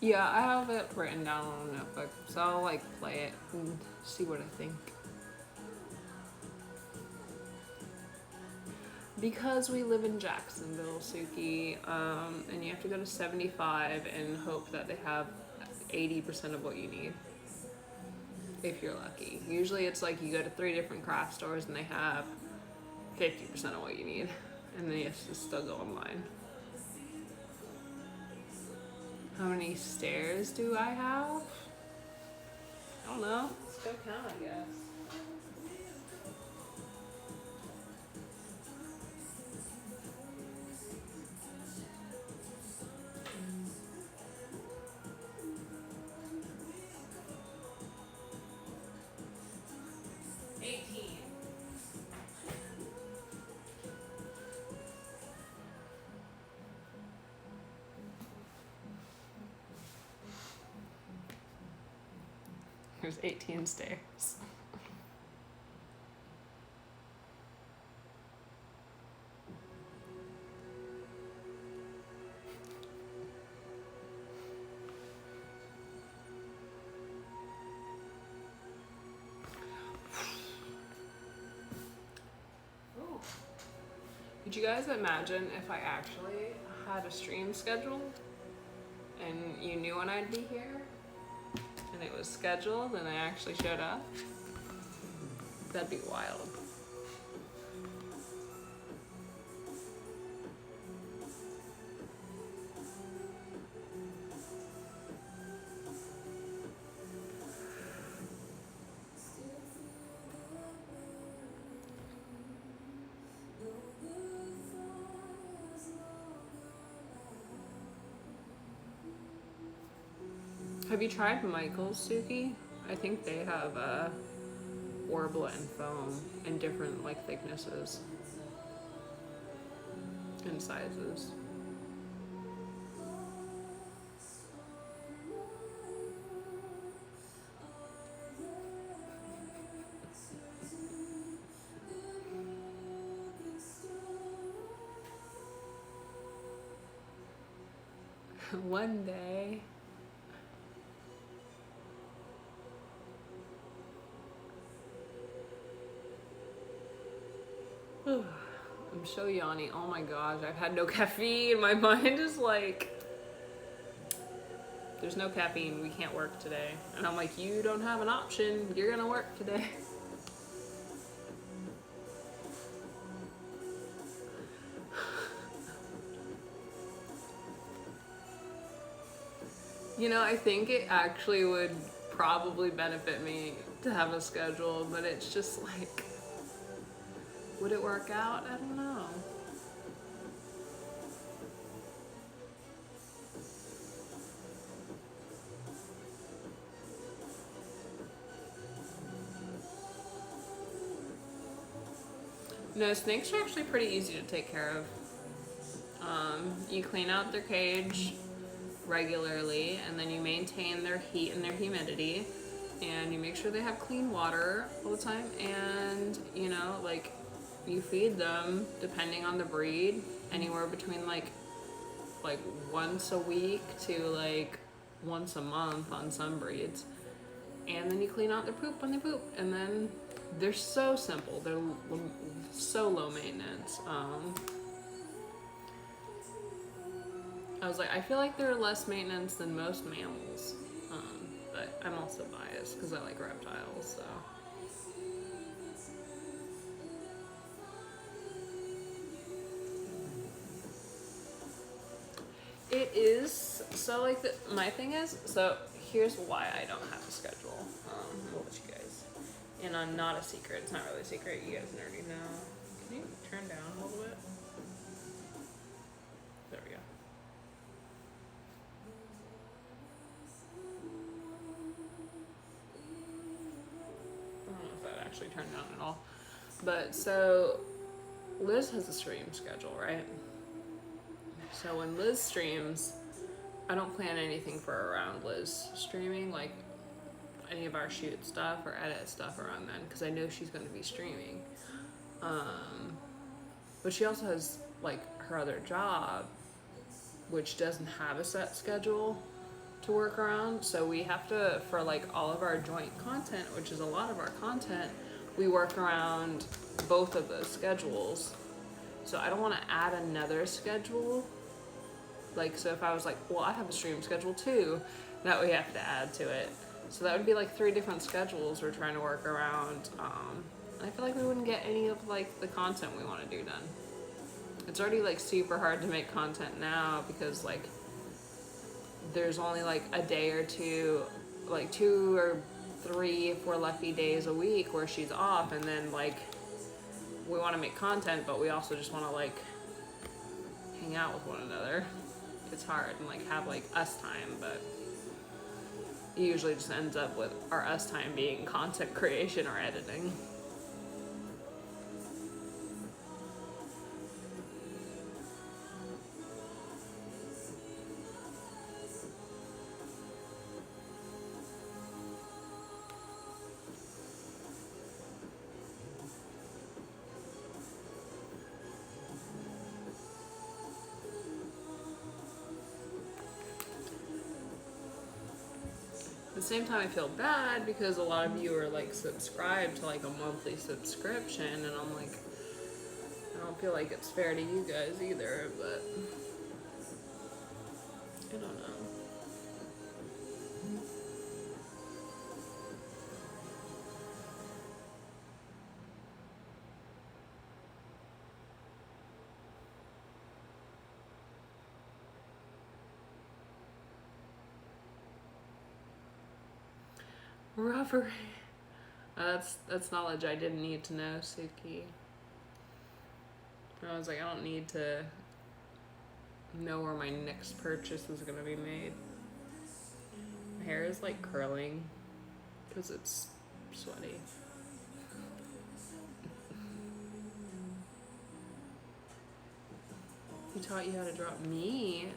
S1: Yeah, I have it written down on a notebook, so I'll like play it and see what I think. Because we live in Jacksonville, Suki, and you have to go to 75 and hope that they have 80% of what you need. If you're lucky. Usually it's like you go to 3 different craft stores and they have 50% of what you need, and then you have to still go online. How many stairs do I have? I don't know. Let's go count, I guess. There's 18 stairs. Could you guys imagine if I actually had a stream scheduled and you knew when I'd be here? And it was scheduled and I actually showed up? That'd be wild. Have you tried Michael's Suki? I think they have Orbla and foam in different like thicknesses and sizes. One day. I'm so yawny. Oh my gosh, I've had no caffeine. My mind is like, there's no caffeine. We can't work today. And I'm like, you don't have an option. You're gonna work today. You know, I think it actually would probably benefit me to have a schedule, but it's just like, would it work out? I don't know. No, snakes are actually pretty easy to take care of. You clean out their cage regularly, and then you maintain their heat and their humidity, and you make sure they have clean water all the time, and you know, like, you feed them, depending on the breed, anywhere between like once a week to like once a month on some breeds, and then you clean out their poop when they poop, and then they're so simple, they're so low maintenance. I was like, I feel like they're less maintenance than most mammals, but I'm also biased because I like reptiles, so. It is, so like, my thing is, so here's why I don't have a schedule. I'll let you guys in on not a secret. It's not really a secret, you guys already know. Can you turn down a little bit? There we go. I don't know if that actually turned down at all. But so Liz has a stream schedule, right? So when Liz streams, I don't plan anything for around Liz streaming, like any of our shoot stuff or edit stuff around then, because I know she's going to be streaming. But she also has like her other job, which doesn't have a set schedule to work around. So we have to, for like all of our joint content, which is a lot of our content, we work around both of those schedules. So I don't want to add another schedule. Like, so if I was like, well, I have a stream schedule too, that we have to add to it. So that would be like 3 different schedules we're trying to work around. I feel like we wouldn't get any of like the content we want to do done. It's already like super hard to make content now because like there's only like a day or two, like 2 or 3 if we're lucky days a week where she's off, and then like we want to make content, but we also just want to like hang out with one another. It's hard and like have like us time, but it usually just ends up with our us time being content creation or editing. At the same time, I feel bad because a lot of you are like subscribed to like a monthly subscription, and I'm like, I don't feel like it's fair to you guys either, but I don't know. Robbery. That's knowledge I didn't need to know, Suki. I was like, I don't need to know where my next purchase is gonna be made. I hair is like curling because it's sweaty. He taught you how to drop me.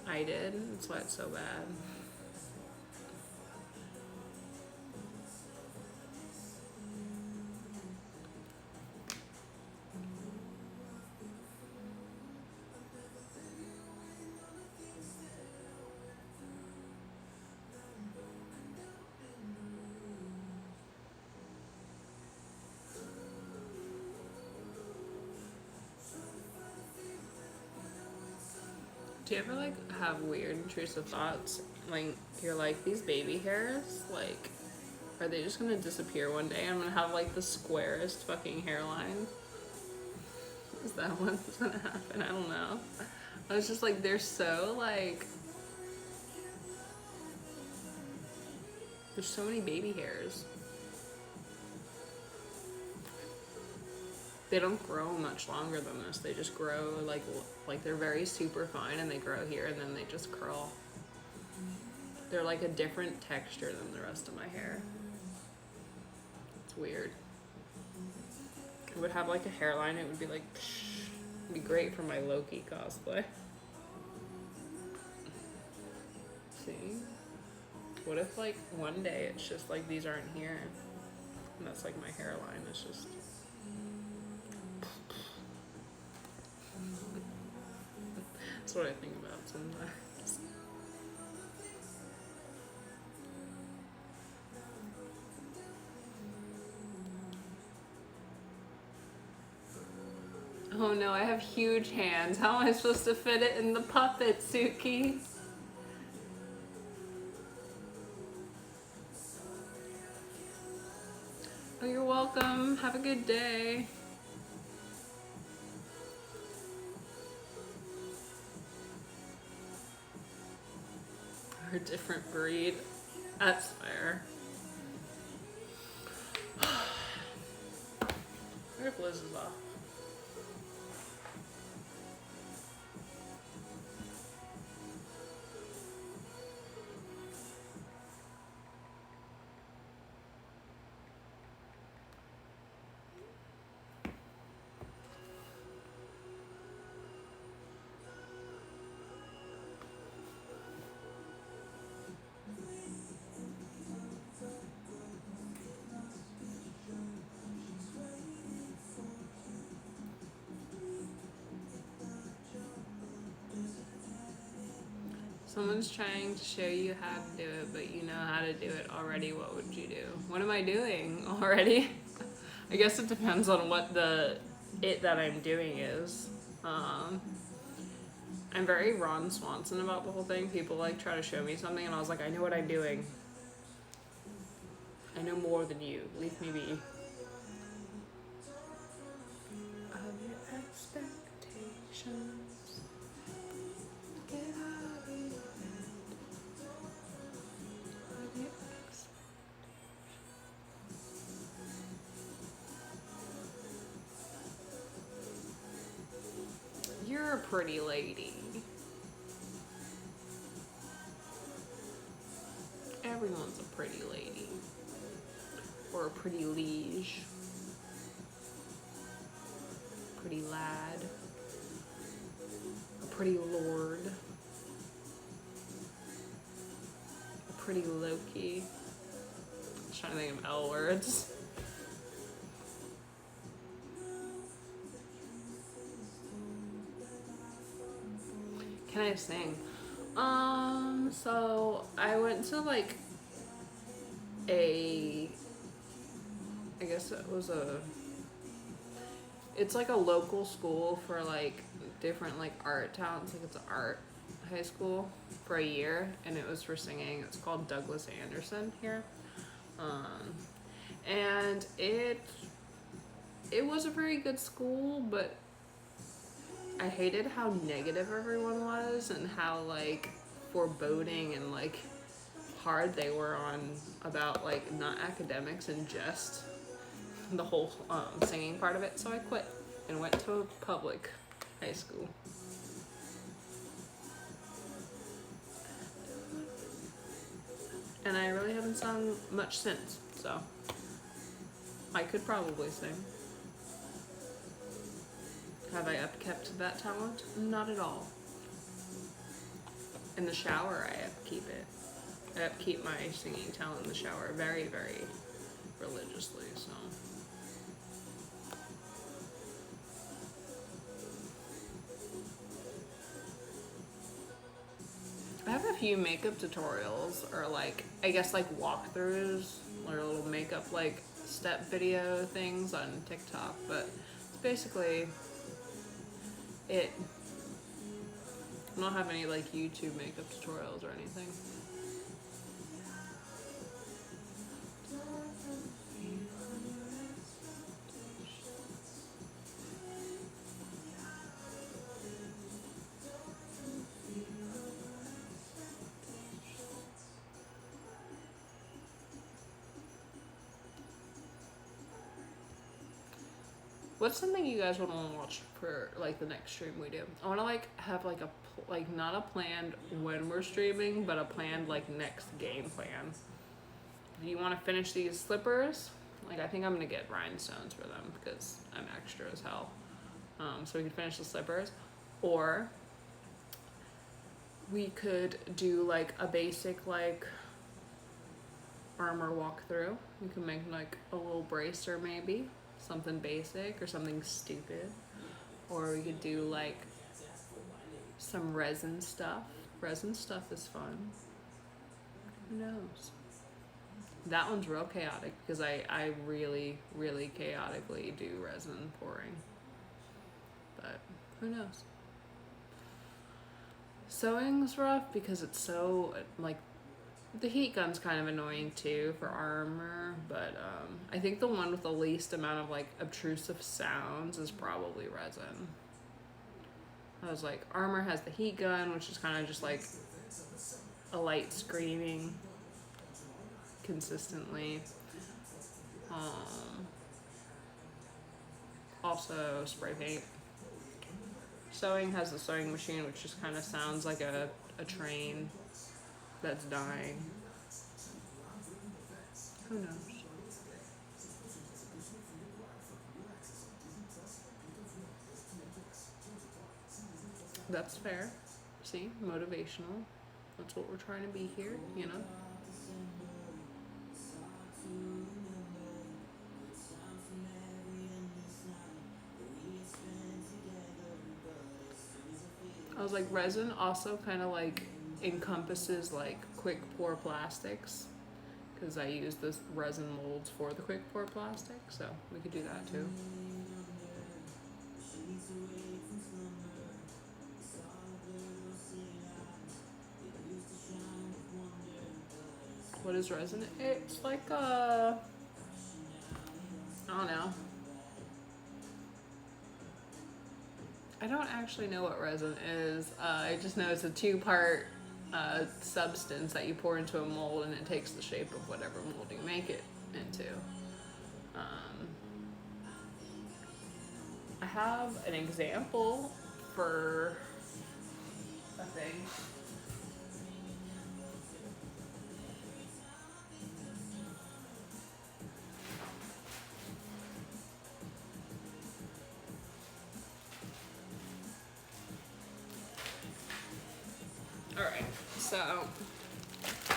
S1: I did. That's why it's so bad. Do you ever like have weird intrusive thoughts? Like you're like, these baby hairs, like, are they just gonna disappear one day? I'm gonna have like the squarest fucking hairline. Is that what's gonna happen? I don't know. I was just like, they're so like, there's so many baby hairs. They don't grow much longer than this. They just grow like they're very super fine and they grow here and then they just curl. They're like a different texture than the rest of my hair. It's weird. It would have like a hairline. It would be like, psh, it'd be great for my Loki cosplay. See? What if like one day it's just like these aren't here and that's like my hairline. It's just. That's what I think about sometimes. Oh no, I have huge hands. How am I supposed to fit it in the puppet, Suki? Oh, you're welcome. Have a good day. We're a different breed. That's fair. What if Liz is off? Someone's trying to show you how to do it, but you know how to do it already. What would you do? What am I doing already? I guess it depends on what it that I'm doing is. I'm very Ron Swanson about the whole thing. People like try to show me something and I was like, I know what I'm doing. I know more than you. Leave me be. Of your expectations. Get out of your head. Of your expectations. You're a pretty lady. Everyone's a pretty lady. Or a pretty liege. Pretty lad. A pretty lord. A pretty Loki. I'm trying to think of L words. Can I sing? So I went to like I guess it's like a local school for like different like art talents. Like it's an art high school for a year and it was for singing. It's called Douglas Anderson here. And it was a very good school, but I hated how negative everyone was and how like foreboding and like hard they were on about like not academics and just the whole singing part of it. So I quit and went to a public high school. And I really haven't sung much since, so I could probably sing. Have I upkept that talent? Not at all. In the shower, I upkeep it. I upkeep my singing talent in the shower very, very religiously, so. I have a few makeup tutorials, or like, I guess like walkthroughs, or little makeup like step video things on TikTok, but it's basically it. I don't have any like YouTube makeup tutorials or anything. What's something you guys want to watch for like the next stream we do? I want to like have like a like not a planned when we're streaming, but a planned like next game plan. Do you want to finish these slippers? Like I think I'm gonna get rhinestones for them because I'm extra as hell. So we can finish the slippers, or we could do like a basic like armor walkthrough. We can make like a little bracer maybe. Something basic or something stupid, or we could do like some resin stuff. Resin stuff is fun. Who knows? That one's real chaotic because I really chaotically do resin pouring, but who knows? Sewing's rough because it's so like the heat gun's kind of annoying too for armor, but I think the one with the least amount of like obtrusive sounds is probably resin. I was like, armor has the heat gun, which is kind of just like a light screaming consistently. Also spray paint. Sewing has the sewing machine, which just kind of sounds like a train that's dying. Who knows? That's fair. See, motivational. That's what we're trying to be here, you know? I was like, resin also kind of like encompasses like quick pour plastics, because I use this resin molds for the quick pour plastic, so we could do that too. What is resin? It's like a, I don't know. I don't actually know what resin is. I just know it's a two-part substance that you pour into a mold, and it takes the shape of whatever mold you make it into. I have an example for a thing. Alright, so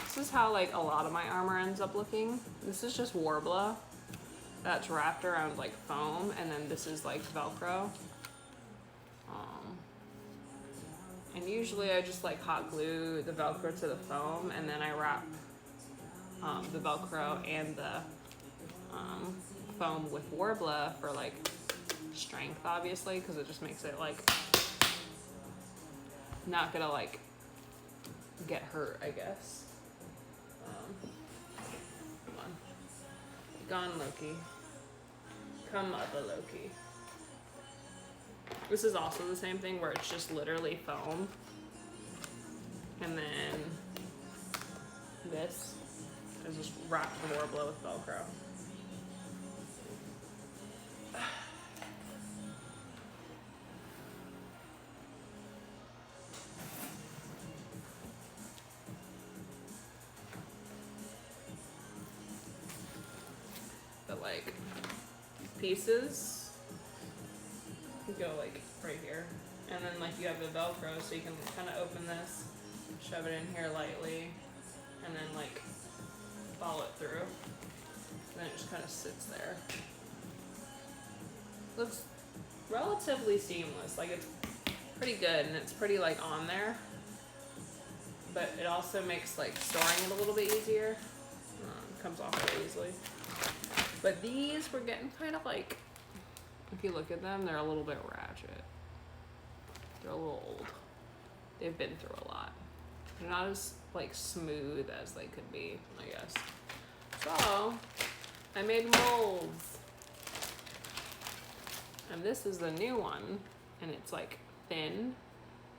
S1: this is how like a lot of my armor ends up looking. This is just Warbler that's wrapped around like foam, and then this is like Velcro. And usually I just like hot glue the Velcro to the foam, and then I wrap the Velcro and the foam with Warbler for like strength, obviously, because it just makes it like not gonna like get hurt, I guess. Come on. Gone, Loki. Come, mother Loki. This is also the same thing where it's just literally foam. And then this is just wrapped in Warbler with Velcro. like pieces. You go like right here, and then like you have the Velcro, so you can kind of open this, shove it in here lightly, and then like follow it through. And then it just kind of sits there. Looks relatively seamless. Like it's pretty good, and it's pretty like on there. But it also makes like storing it a little bit easier. Comes off really easily. But these were getting kind of like, if you look at them, they're a little bit ratchet. They're a little old. They've been through a lot. They're not as like smooth as they could be, I guess. So I made molds. And this is the new one, and it's like thin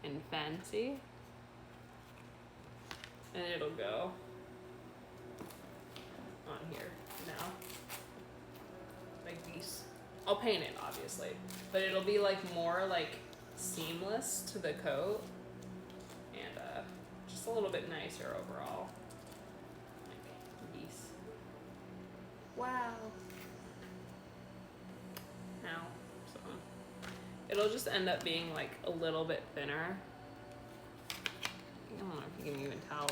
S1: and fancy. And it'll go on here now. Like these. I'll paint it obviously, but it'll be like more like seamless to the coat and just a little bit nicer overall. Like these. Wow. Now, so it'll just end up being like a little bit thinner. I don't know if you can even tell.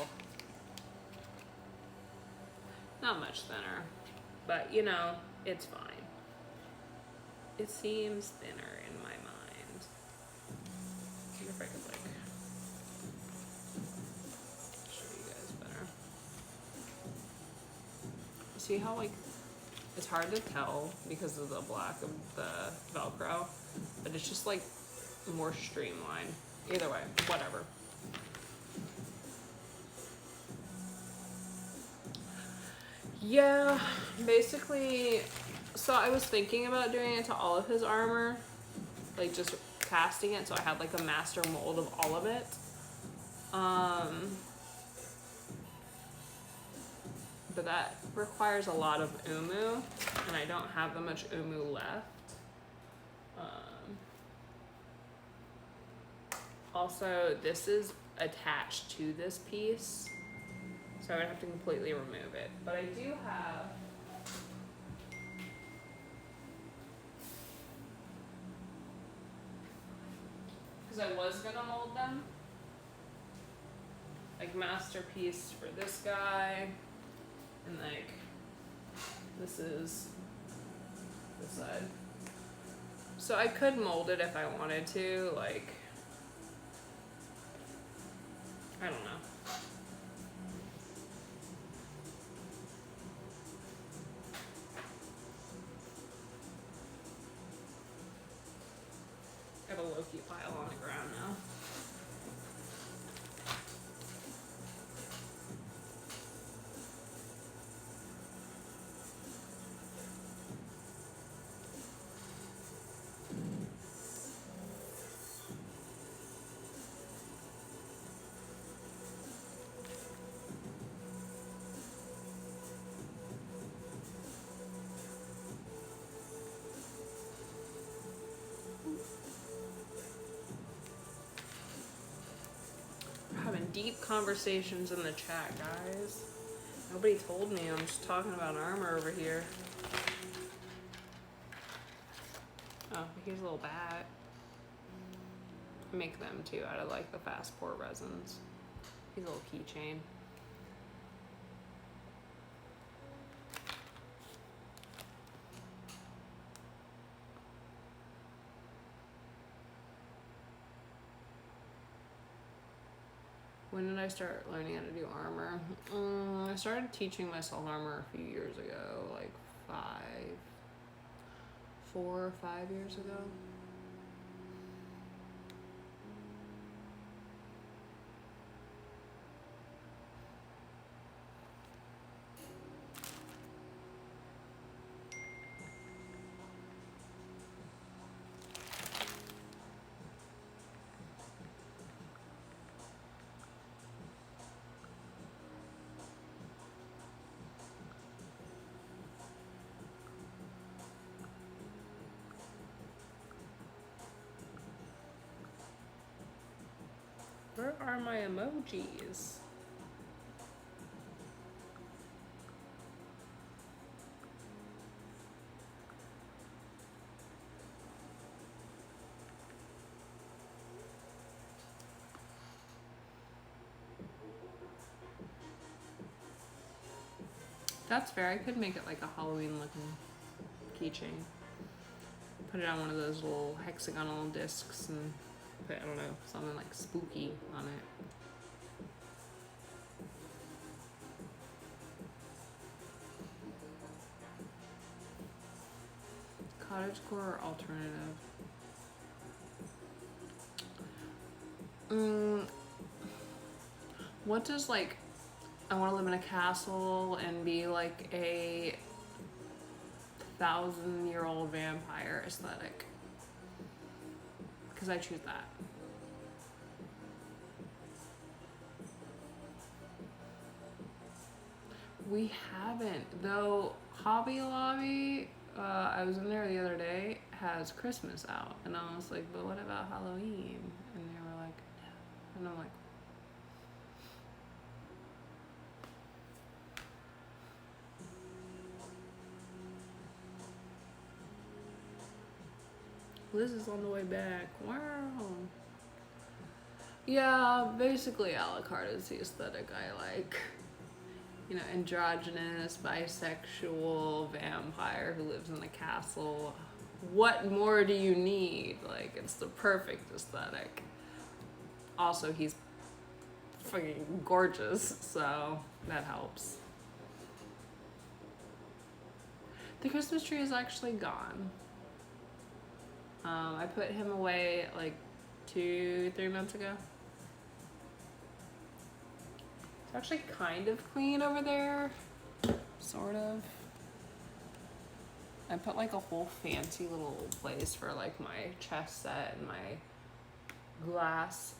S1: Not much thinner, but you know, it's fine. It seems thinner in my mind. I wonder if I could like show you guys better. See how like it's hard to tell because of the black of the Velcro, but it's just like more streamlined. Either way, whatever. Yeah, basically, so I was thinking about doing it to all of his armor, like just casting it so I had like a master mold of all of it. But that requires a lot of umu, and I don't have that much umu left. Also, this is attached to this piece, so I would have to completely remove it. But I do have because I was gonna mold them, like masterpiece for this guy, and like this is this side. So I could mold it if I wanted to, like I don't know. I have a Loki pile on the ground now. Having deep conversations in the chat, guys. Nobody told me. I'm just talking about armor over here. Oh, here's a little bat. I make them too out of like the fast pour resins. He's a little keychain. When did I start learning how to do armor? I started teaching myself armor a few years ago, like 4 or 5 years ago. Where are my emojis? That's fair. I could make it like a Halloween looking keychain. Put it on one of those little hexagonal discs and put, I don't know, something like spooky on it. Cottagecore or alternative? What does like, I want to live in a castle and be like a 1,000-year-old vampire aesthetic? Because I choose that. We haven't, though. Hobby Lobby, I was in there the other day, has Christmas out, and I was like, but what about Halloween? And they were like, no. And I'm like, Liz is on the way back. Wow. Yeah, basically AKrCos is the aesthetic I like. You know, androgynous, bisexual vampire who lives in a castle. What more do you need? Like, it's the perfect aesthetic. Also, he's fucking gorgeous, so that helps. The Christmas tree is actually gone. I put him away like 2-3 months ago. It's actually kind of clean over there, sort of. I put like a whole fancy little place for like my chess set and my glass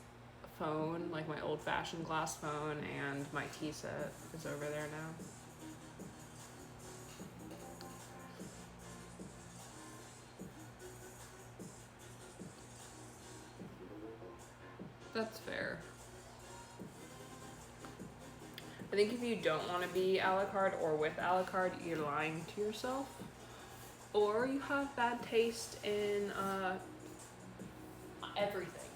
S1: phone, like my old-fashioned glass phone, and my tea set is over there now. That's fair. I think if you don't want to be AKrCos or with AKrCos, you're lying to yourself. Or you have bad taste in everything.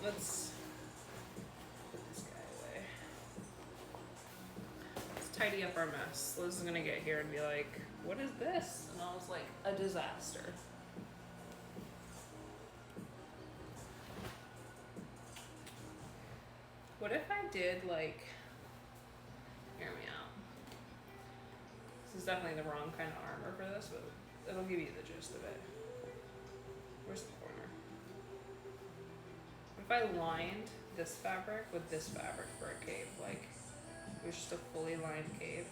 S1: Let's put this guy away. Let's tidy up our mess. Liz is gonna get here and be like, what is this? And I was like, a disaster. What if I did like, hear me out. This is definitely the wrong kind of armor for this, but it'll give you the gist of it. Where's the corner? What if I lined this fabric with this fabric for a cape? Like, it was just a fully lined cape.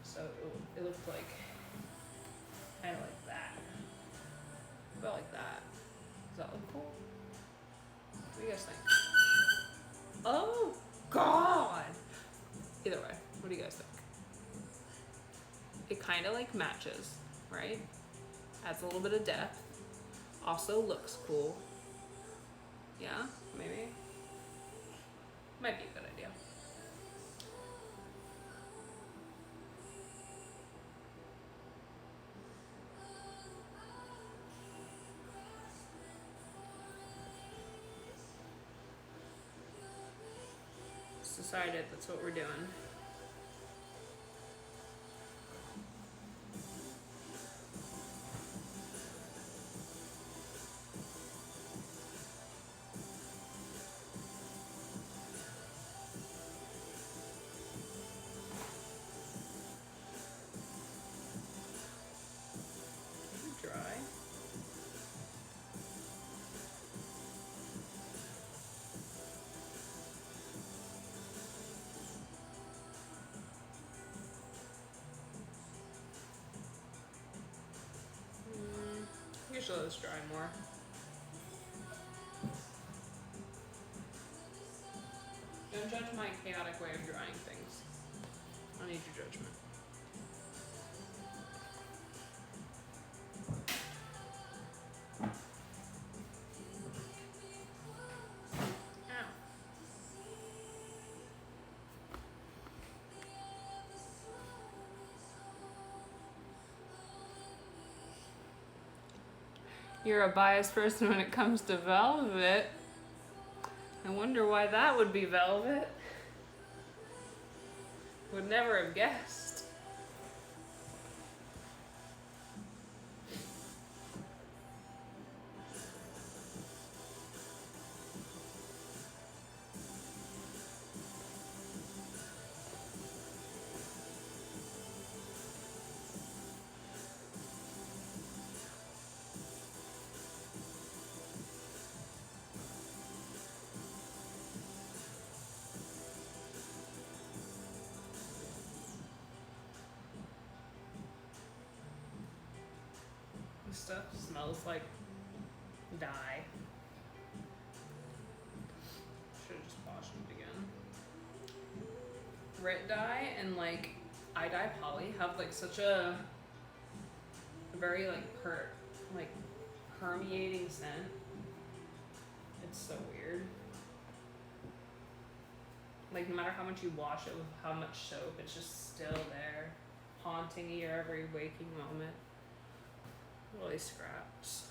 S1: So it looked like, kind of like that. About like that. Does that look cool? What do you guys think? Oh, God! Either way, what do you guys think? It kind of like matches, right? Adds a little bit of depth. Also looks cool. Yeah, maybe. Might be a good idea. Decided that's what we're doing. Dry. Usually let's dry more. Don't judge my chaotic way of drying things. I need your judgment. Ow. You're a biased person when it comes to velvet. I wonder why that would be velvet. Would never have guessed. This stuff smells like dye. Should have just washed it again. Rit dye and like eye dye poly have like such a very like permeating scent. It's so weird. Like no matter how much you wash it with how much soap, it's just still there, haunting your every waking moment. Really scraps.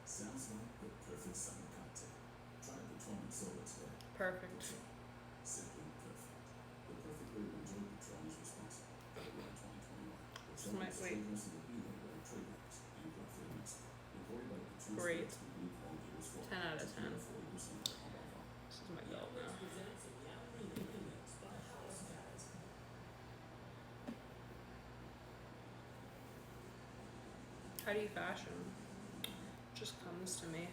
S2: Sounds like the perfect summer cocktail. Try the Patron Soda today.
S1: Perfect.
S2: Simply perfect. The perfect way to enjoy Patron is responsible. February 2021. Patron
S1: Might
S2: is
S1: wait.
S2: fragrance of the B-label trademarks and perfumes. Imported by the Patron
S1: Great.
S2: Spirits with blue quality was for
S1: 10 out of 10.
S2: 40% alcohol.
S1: This is my belt now. How do you fashion? Just comes to me.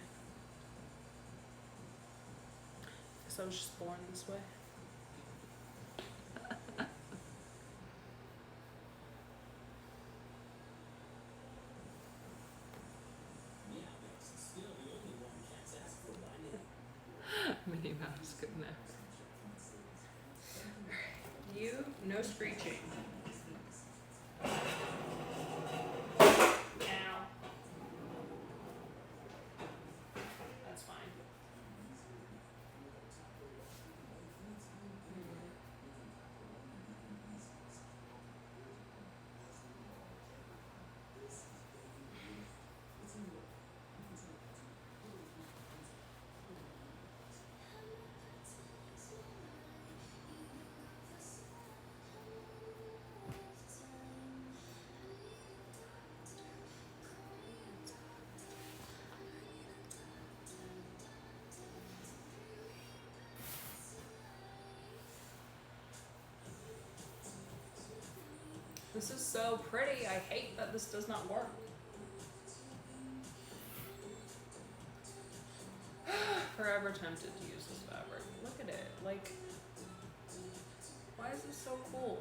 S1: Guess I was just born this way. Minnie Mouse, goodness. You, no screeching. Ow. That's fine. This is so pretty. I hate that this does not work. Forever tempted to use this fabric. Look at it. Like, why is this so cool?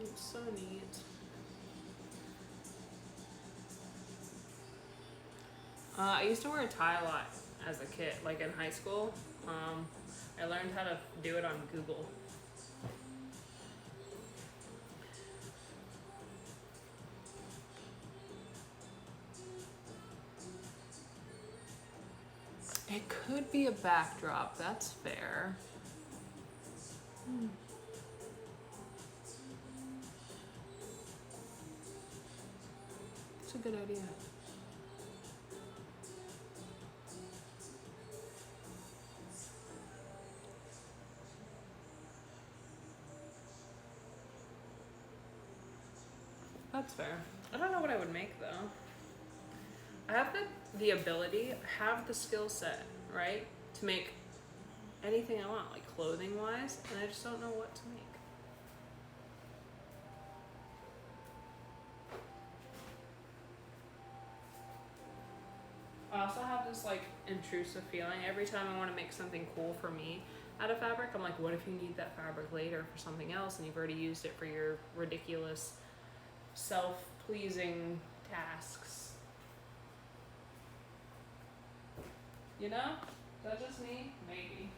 S1: It's so neat. I used to wear a tie a lot as a kid, like in high school. I learned how to do it on Google. It could be a backdrop, that's fair. It's a good idea. That's fair. I don't know what I would make though. I have the ability, have the skill set, right? To make anything I want, like clothing wise, and I just don't know what to make. I also have this like intrusive feeling every time I want to make something cool for me out of fabric. I'm like, what if you need that fabric later for something else and you've already used it for your ridiculous self-pleasing tasks? You know? Is that just me? Maybe.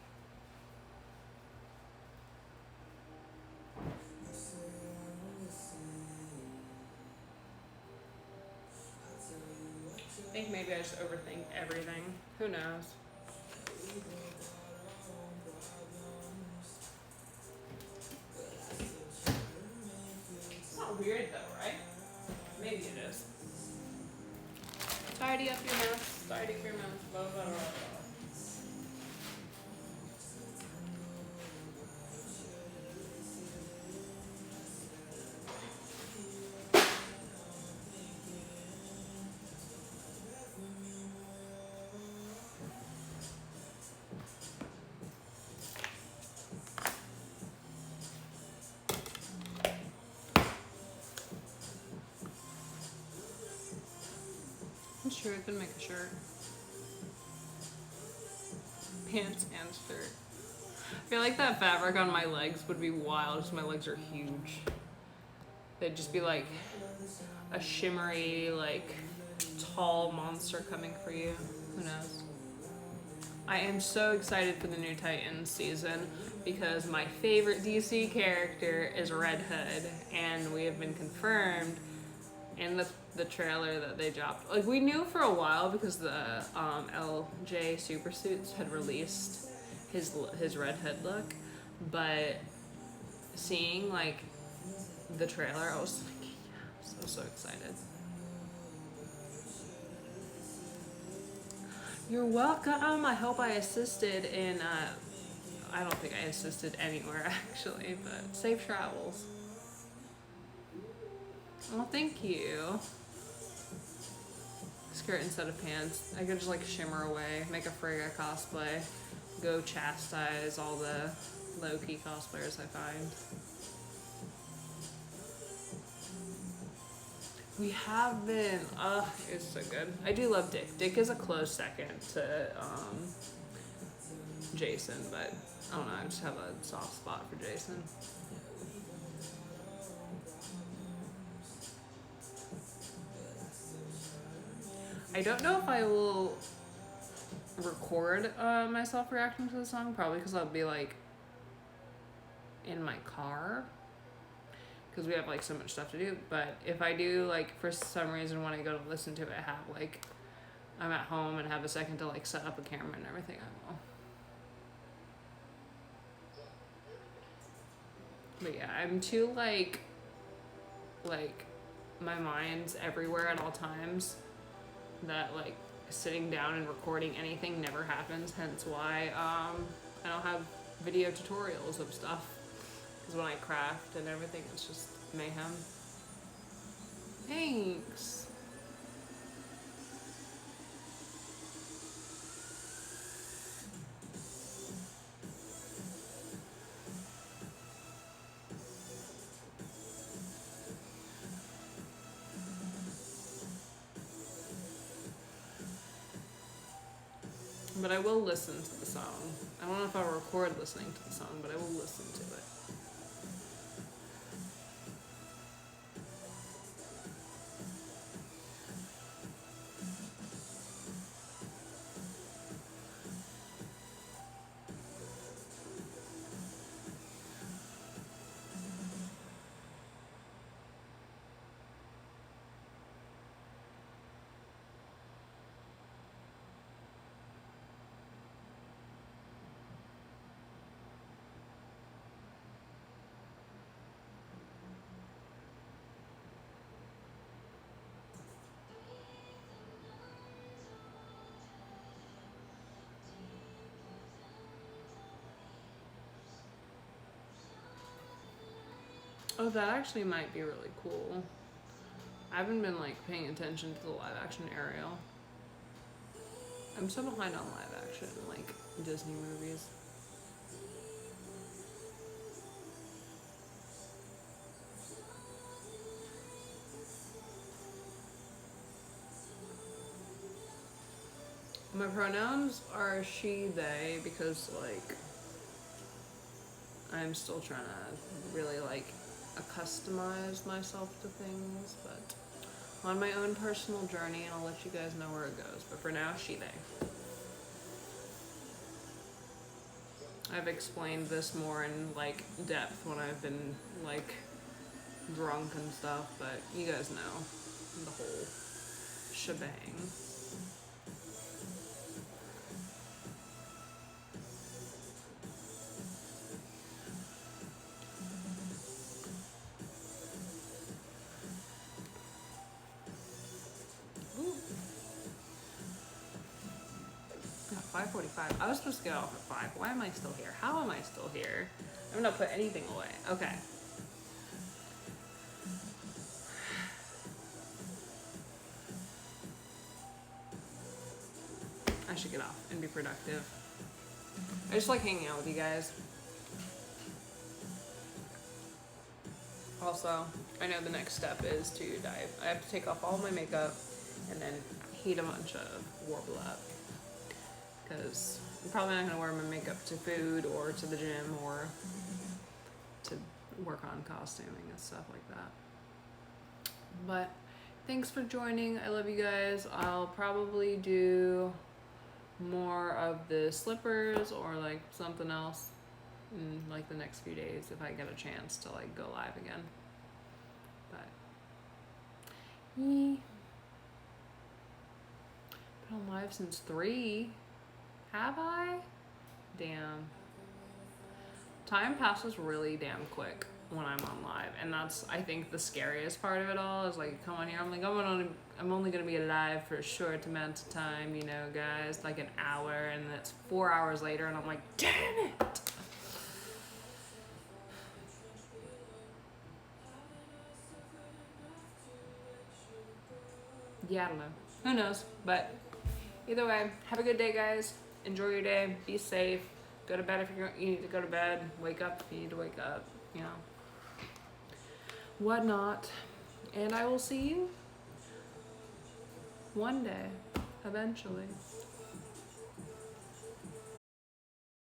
S1: think maybe I just overthink everything. Who knows? It's not weird though, right? Maybe it is. Tidy up your mouth. Tidy up your mouth. Blah, blah, blah, blah. I'm sure I could make a shirt. Pants and shirt. I feel like that fabric on my legs would be wild because my legs are huge. They'd just be like a shimmery, like tall monster coming for you. Who knows? I am so excited for the new Titans season because my favorite DC character is Red Hood, and we have been confirmed in the trailer that they dropped. Like, we knew for a while because the LJ Supersuits had released his Red Hood look, but seeing like the trailer, I was like, yeah, so excited. You're welcome. I hope I assisted in I don't think I assisted anywhere actually, but safe travels. Well, thank you. Skirt instead of pants. I could just like shimmer away, make a Frigga cosplay, go chastise all the low-key cosplayers I find. We have been, it's so good. I do love Dick. Dick is a close second to Jason, but I don't know, I just have a soft spot for Jason. I don't know if I will record myself reacting to the song, probably because I'll be like in my car because we have like so much stuff to do. But if I do, like, for some reason when I go to listen to it, have like I'm at home and have a second to like set up a camera and everything, I will. But yeah, I'm too like my mind's everywhere at all times, that like sitting down and recording anything never happens, hence why I don't have video tutorials of stuff, because when I craft and everything, it's just mayhem. Thanks. But I will listen to the song. I don't know if I'll record listening to the song, but I will listen to it. Oh, that actually might be really cool. I haven't been like paying attention to the live action Ariel. I'm so behind on live action, like Disney movies. My pronouns are she, they, because like I'm still trying to really like accustomize myself to things, but on my own personal journey, and I'll let you guys know where it goes. But for now, she, they. I've explained this more in like depth when I've been like drunk and stuff, but you guys know the whole shebang. Ooh. Yeah, 5:45. I was supposed to get off at 5. Why am I still here? How am I still here? I'm gonna put anything away. Okay. I should get off and be productive. I just like hanging out with you guys. Also, I know the next step is to dive. I have to take off all my makeup and then heat a bunch of Warble up. Because I'm probably not going to wear my makeup to food or to the gym or to work on costuming and stuff like that. But thanks for joining. I love you guys. I'll probably do more of the slippers or like something else in like the next few days if I get a chance to like go live again. But been on live since 3. Have I? Damn. Time passes really damn quick when I'm on live, and that's, I think, the scariest part of it all is like, come on here, I'm like, I'm only gonna be alive for a short amount of time, you know, guys, like an hour, and it's 4 hours later, and I'm like, damn it! Yeah, I don't know. Who knows? But either way, have a good day, guys. Enjoy your day. Be safe. Go to bed if you need to go to bed. Wake up if you need to wake up. You know. Whatnot. And I will see you one day. Eventually.